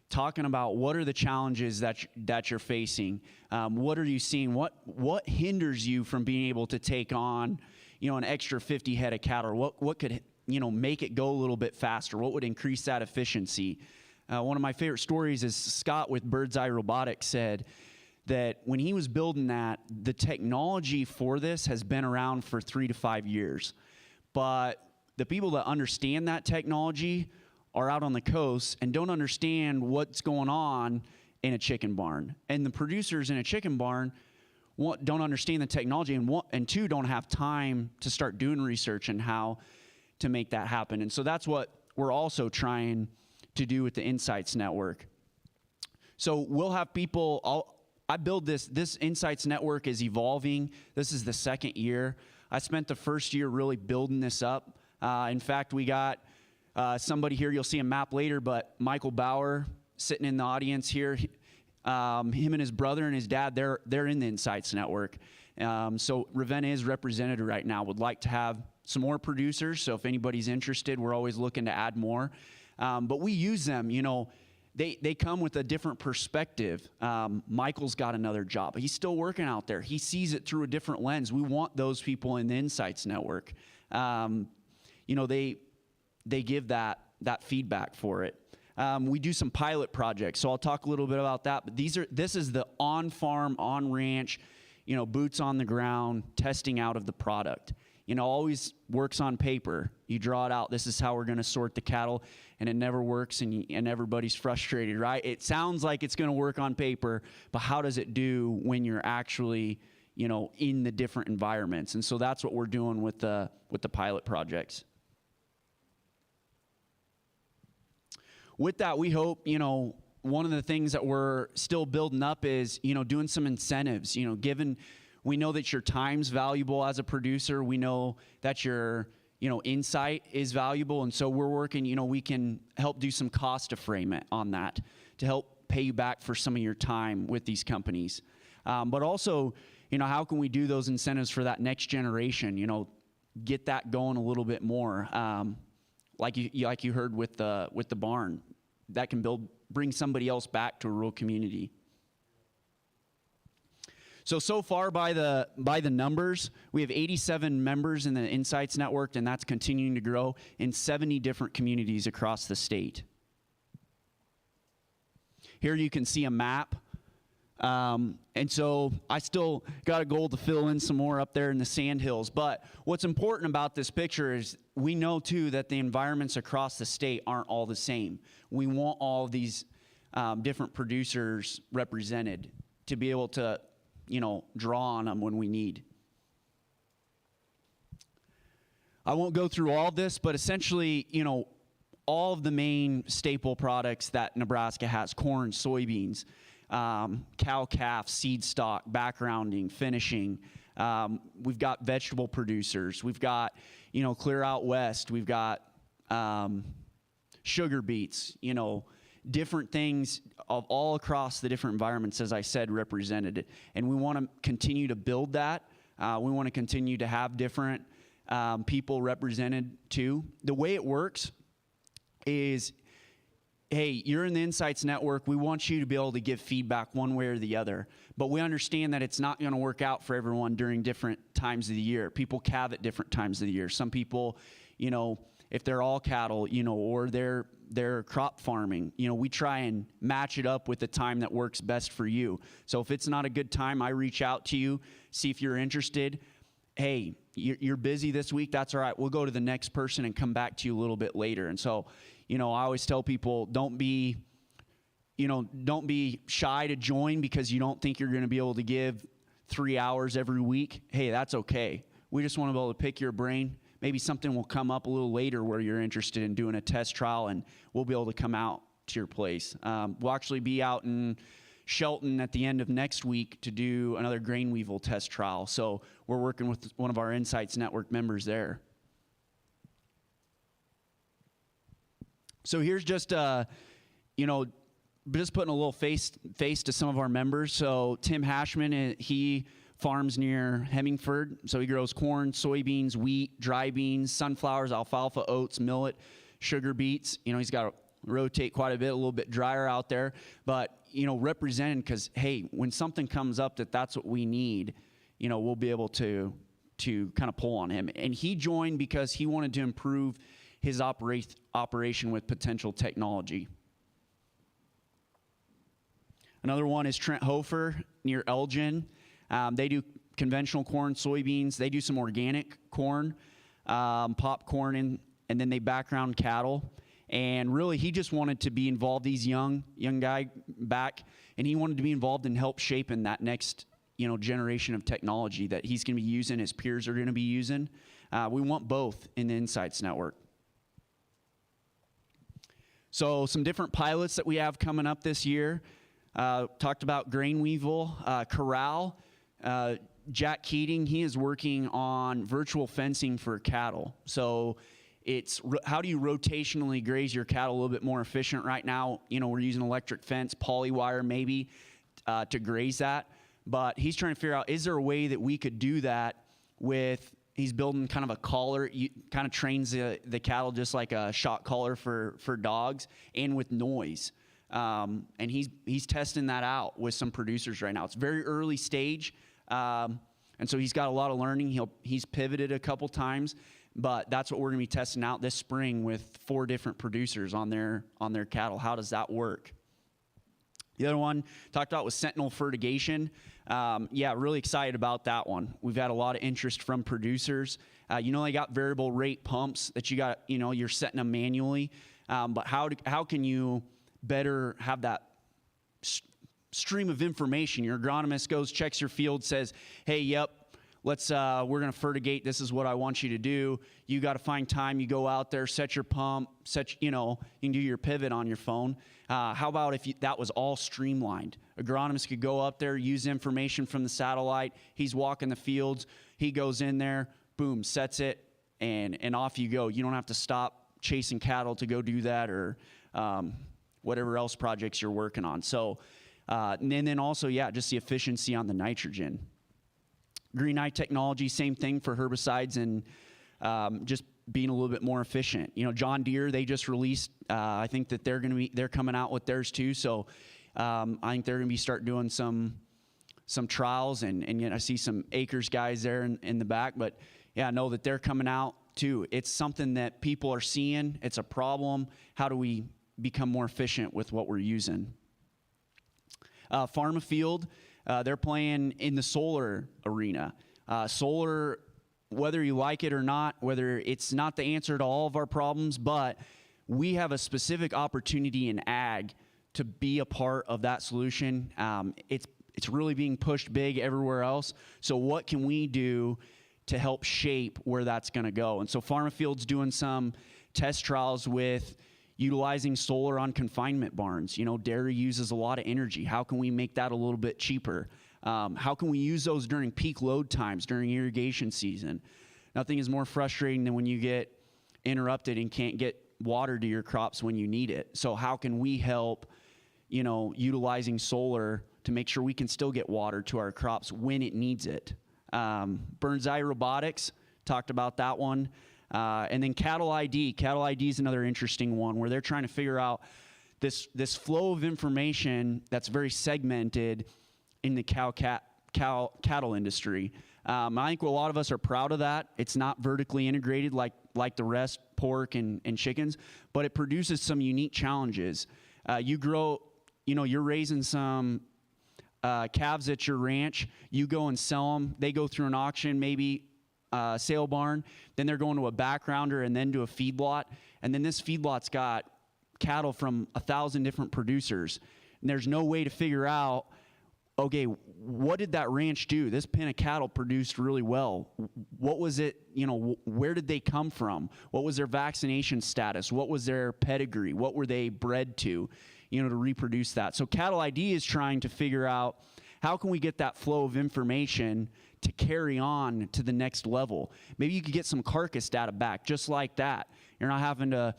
Talking about what are the challenges that you're facing, what are you seeing, what hinders you from being able to take on, an extra 50 head of cattle, what could make it go a little bit faster, what would increase that efficiency. One of my favorite stories is Scott with Bird's Eye Robotics said that when he was building that, the technology for this has been around for 3 to 5 years, but the people that understand that technology are out on the coast and don't understand what's going on in a chicken barn. And the producers in a chicken barn don't understand the technology, and two, don't have time to start doing research and how to make that happen. And so that's what we're also trying to do with the Insights Network. So we'll have people, I build this Insights Network is evolving. This is the second year. I spent the first year really building this up. In fact, we got somebody here, you'll see a map later, but Michael Bauer sitting in the audience here, him and his brother and his dad, they're in the Insights Network. So RAVENNA is represented right now. Would like to have some more producers, so if anybody's interested, we're always looking to add more. But we use them, they come with a different perspective. Michael's got another job. He's still working out there. He sees it through a different lens. We want those people in the Insights Network. They give that feedback for it. We do some pilot projects, so I'll talk a little bit about that. But this is the on-farm, on-ranch, boots on the ground, testing out of the product. Always works on paper. You draw it out. This is how we're going to sort the cattle, and it never works, and everybody's frustrated, right? It sounds like it's going to work on paper, but how does it do when you're actually, in the different environments? And so that's what we're doing with the pilot projects. With that, we hope, one of the things that we're still building up is, doing some incentives, given we know that your time's valuable as a producer. We know that your, insight is valuable. And so we're working, we can help do some cost defrayment on that to help pay you back for some of your time with these companies. But also, how can we do those incentives for that next generation, get that going a little bit more. Like you heard with the barn, that can bring somebody else back to a rural community. So far by the numbers, we have 87 members in the Insights Network, and that's continuing to grow in 70 different communities across the state. Here you can see a map. And so I still got a goal to fill in some more up there in the sandhills. But what's important about this picture is we know too that the environments across the state aren't all the same. We want all these different producers represented to be able to, draw on them when we need. I won't go through all this, but essentially, all of the main staple products that Nebraska has, corn, soybeans, cow-calf, seed stock, backgrounding, finishing. We've got vegetable producers. We've got, clear out west. We've got sugar beets, different things of all across the different environments, as I said, represented. And we want to continue to build that. We want to continue to have different people represented too. The way it works is hey, you're in the Insights Network. We want you to be able to give feedback one way or the other. But we understand that it's not going to work out for everyone during different times of the year. People calve at different times of the year. Some people, you know, if they're all cattle, you know, or they're crop farming, you know, we try and match it up with the time that works best for you. So if it's not a good time, I reach out to you, see if you're interested. Hey, you're busy this week. That's all right. We'll go to the next person and come back to you a little bit later. And so, you know, I always tell people, don't be shy to join because you don't think you're going to be able to give 3 hours every week. Hey, that's okay. We just want to be able to pick your brain. Maybe something will come up a little later where you're interested in doing a test trial, and we'll be able to come out to your place. We'll actually be out in Shelton at the end of next week to do another grain weevil test trial. So we're working with one of our Insights Network members there. So here's just, you know, just putting a little face to some of our members. So Tim Hashman, he farms near Hemingford. So he grows corn, soybeans, wheat, dry beans, sunflowers, alfalfa, oats, millet, sugar beets. You know, he's got to rotate quite a bit, a little bit drier out there. But, you know, representing, because, hey, when something comes up that's what we need, you know, we'll be able to kind of pull on him. And he joined because he wanted to improve his operation with potential technology. Another one is Trent Hofer near Elgin. They do conventional corn, soybeans. They do some organic corn, popcorn, and then they background cattle. And really, he just wanted to be involved. He's young guy back, and he wanted to be involved and help shape in that next, you know, generation of technology that he's going to be using, his peers are going to be using. We want both in the Insights Network. So some different pilots that we have coming up this year. Talked about grain weevil, corral. Jack Keating, he is working on virtual fencing for cattle. So it's how do you rotationally graze your cattle a little bit more efficient right now? You know, we're using electric fence, poly wire maybe to graze that. But he's trying to figure out, is there a way that we could do that with, he's building kind of a collar, kind of trains the cattle just like a shock collar for dogs, and with noise. And he's testing that out with some producers right now. It's very early stage, and so he's got a lot of learning. He's pivoted a couple times, but that's what we're going to be testing out this spring with 4 different producers on their cattle. How does that work? The other one talked about was Sentinel Fertigation. Yeah, really excited about that one. We've had a lot of interest from producers. You know, they got variable rate pumps that you got, you know, you're setting them manually. But how can you better have that stream of information? Your agronomist goes, checks your field, says, hey, yep, we're going to fertigate. This is what I want you to do. You got to find time. You go out there, set your pump, you know, you can do your pivot on your phone. How about if that was all streamlined? Agronomist could go up there, use information from the satellite. He's walking the fields. He goes in there, boom, sets it, and off you go. You don't have to stop chasing cattle to go do that, or whatever else projects you're working on. So, and then also, yeah, just the efficiency on the nitrogen. Green Eye Technology, same thing for herbicides and just being a little bit more efficient. You know, John Deere, they just released, I think that they're coming out with theirs too. So I think they're going to be start doing some trials, and yet I see some acres guys there in the back. But yeah, I know that they're coming out too. It's something that people are seeing. It's a problem. How do we become more efficient with what we're using? Pharmafield, they're playing in the solar arena. Solar, whether you like it or not, whether it's not the answer to all of our problems, but we have a specific opportunity in ag to be a part of that solution. It's really being pushed big everywhere else. So what can we do to help shape where that's going to go? And so Pharmafield's doing some test trials with utilizing solar on confinement barns. You know, dairy uses a lot of energy. How can we make that a little bit cheaper? How can we use those during peak load times, during irrigation season? Nothing is more frustrating than when you get interrupted and can't get water to your crops when you need it. So how can we help, you know, utilizing solar to make sure we can still get water to our crops when it needs it? Burns Eye Robotics, talked about that one. And then Cattle ID. Cattle ID is another interesting one where they're trying to figure out, this flow of information that's very segmented in the cattle industry. I think a lot of us are proud of that. It's not vertically integrated like the rest, pork and chickens, but it produces some unique challenges. You're raising some calves at your ranch. You go and sell them. They go through an auction, maybe sale barn. Then they're going to a backgrounder and then to a feedlot. And then this feedlot's got cattle from 1,000 different producers. And there's no way to figure out, okay, what did that ranch do? This pen of cattle produced really well. What was it, where did they come from? What was their vaccination status? What was their pedigree? What were they bred to, to reproduce that? So Cattle ID is trying to figure out how can we get that flow of information to carry on to the next level. Maybe you could get some carcass data back just like that. You're not having to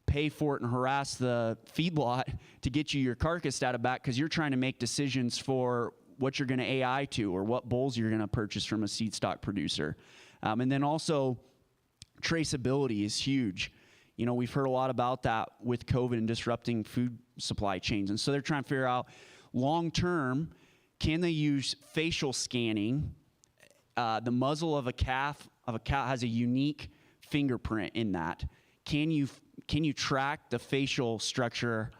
pay for it and harass the feedlot to get you your carcass data back because you're trying to make decisions for what you're going to AI to or what bulls you're going to purchase from a seed stock producer. And then also traceability is huge. We've heard a lot about that with COVID and disrupting food supply chains. And so they're trying to figure out long term, can they use facial scanning? The muzzle of a cow has a unique fingerprint in that. Can you track the facial structure,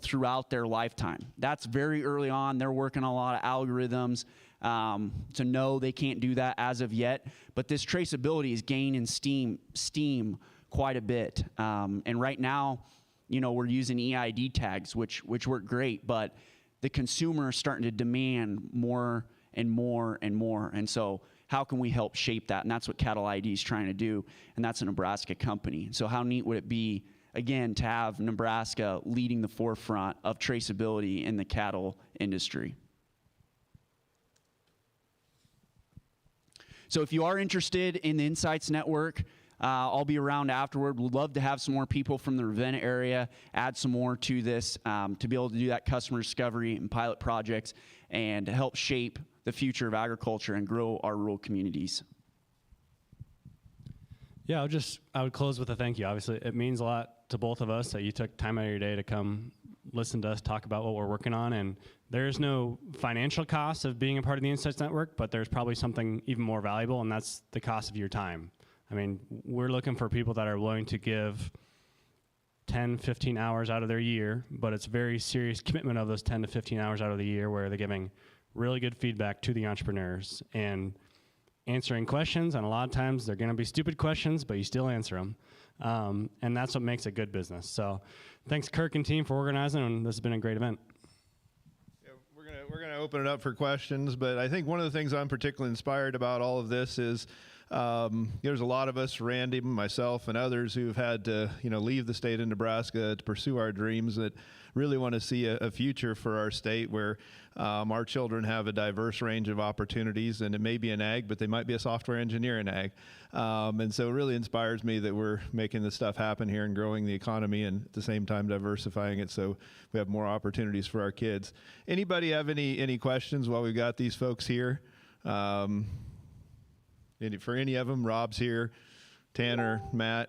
throughout their lifetime? That's very early on. They're working on a lot of algorithms to know they can't do that as of yet. But this traceability is gaining steam quite a bit. And right now, we're using EID tags, which work great, but the consumer is starting to demand more and more and more. And so how can we help shape that? And that's what Cattle ID is trying to do, and that's a Nebraska company. So how neat would it be, again, to have Nebraska leading the forefront of traceability in the cattle industry? So if you are interested in the Insights Network, I'll be around afterward. We'd love to have some more people from the Ravenna area add some more to this to be able to do that customer discovery and pilot projects and help shape the future of agriculture and grow our rural communities. Yeah, I would close with a thank you. Obviously, it means a lot to both of us that you took time out of your day to come listen to us talk about what we're working on. And there's no financial cost of being a part of the Insights Network, but there's probably something even more valuable, and that's the cost of your time. I mean, we're looking for people that are willing to give 10, 15 hours out of their year, but it's very serious commitment of those 10 to 15 hours out of the year where they're giving really good feedback to the entrepreneurs and answering questions. And a lot of times they're going to be stupid questions, but you still answer them. And that's what makes a good business. So thanks, Kirk and team, for organizing, and this has been a great event. Yeah, we're gonna open it up for questions, but I think one of the things I'm particularly inspired about all of this is there's a lot of us, Randy, myself, and others who've had to, leave the state of Nebraska to pursue our dreams that really want to see a future for our state where our children have a diverse range of opportunities, and it may be in ag, but they might be a software engineer in ag. And so it really inspires me that we're making this stuff happen here and growing the economy and at the same time diversifying it so we have more opportunities for our kids. Anybody have any questions while we've got these folks here? For any of them, Rob's here, Tanner, Matt.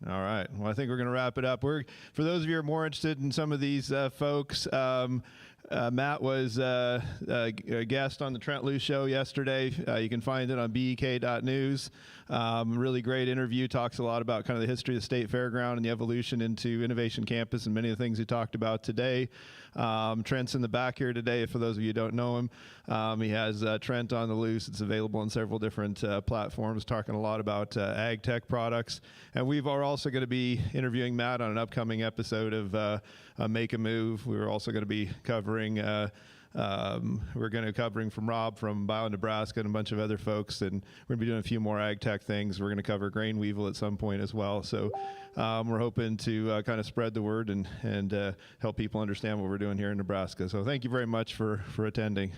All right. Well, I think we're going to wrap it up. For those of you who are more interested in some of these folks, Matt was a guest on the Trent Loos show yesterday. You can find it on bek.news. Really great interview. Talks a lot about kind of the history of the state fairground and the evolution into Innovation Campus and many of the things he talked about today. Trent's in the back here today. For those of you who don't know him, he has Trent on the Loose. It's available on several different platforms, talking a lot about ag tech products. And we're also going to be interviewing Matt on an upcoming episode of Make a Move. We're also going to be covering from Rob from Bio Nebraska and a bunch of other folks, and we're going to be doing a few more ag tech things. We're going to cover grain Weevil at some point as well. So we're hoping to kind of spread the word and help people understand what we're doing here in Nebraska. So thank you very much for attending.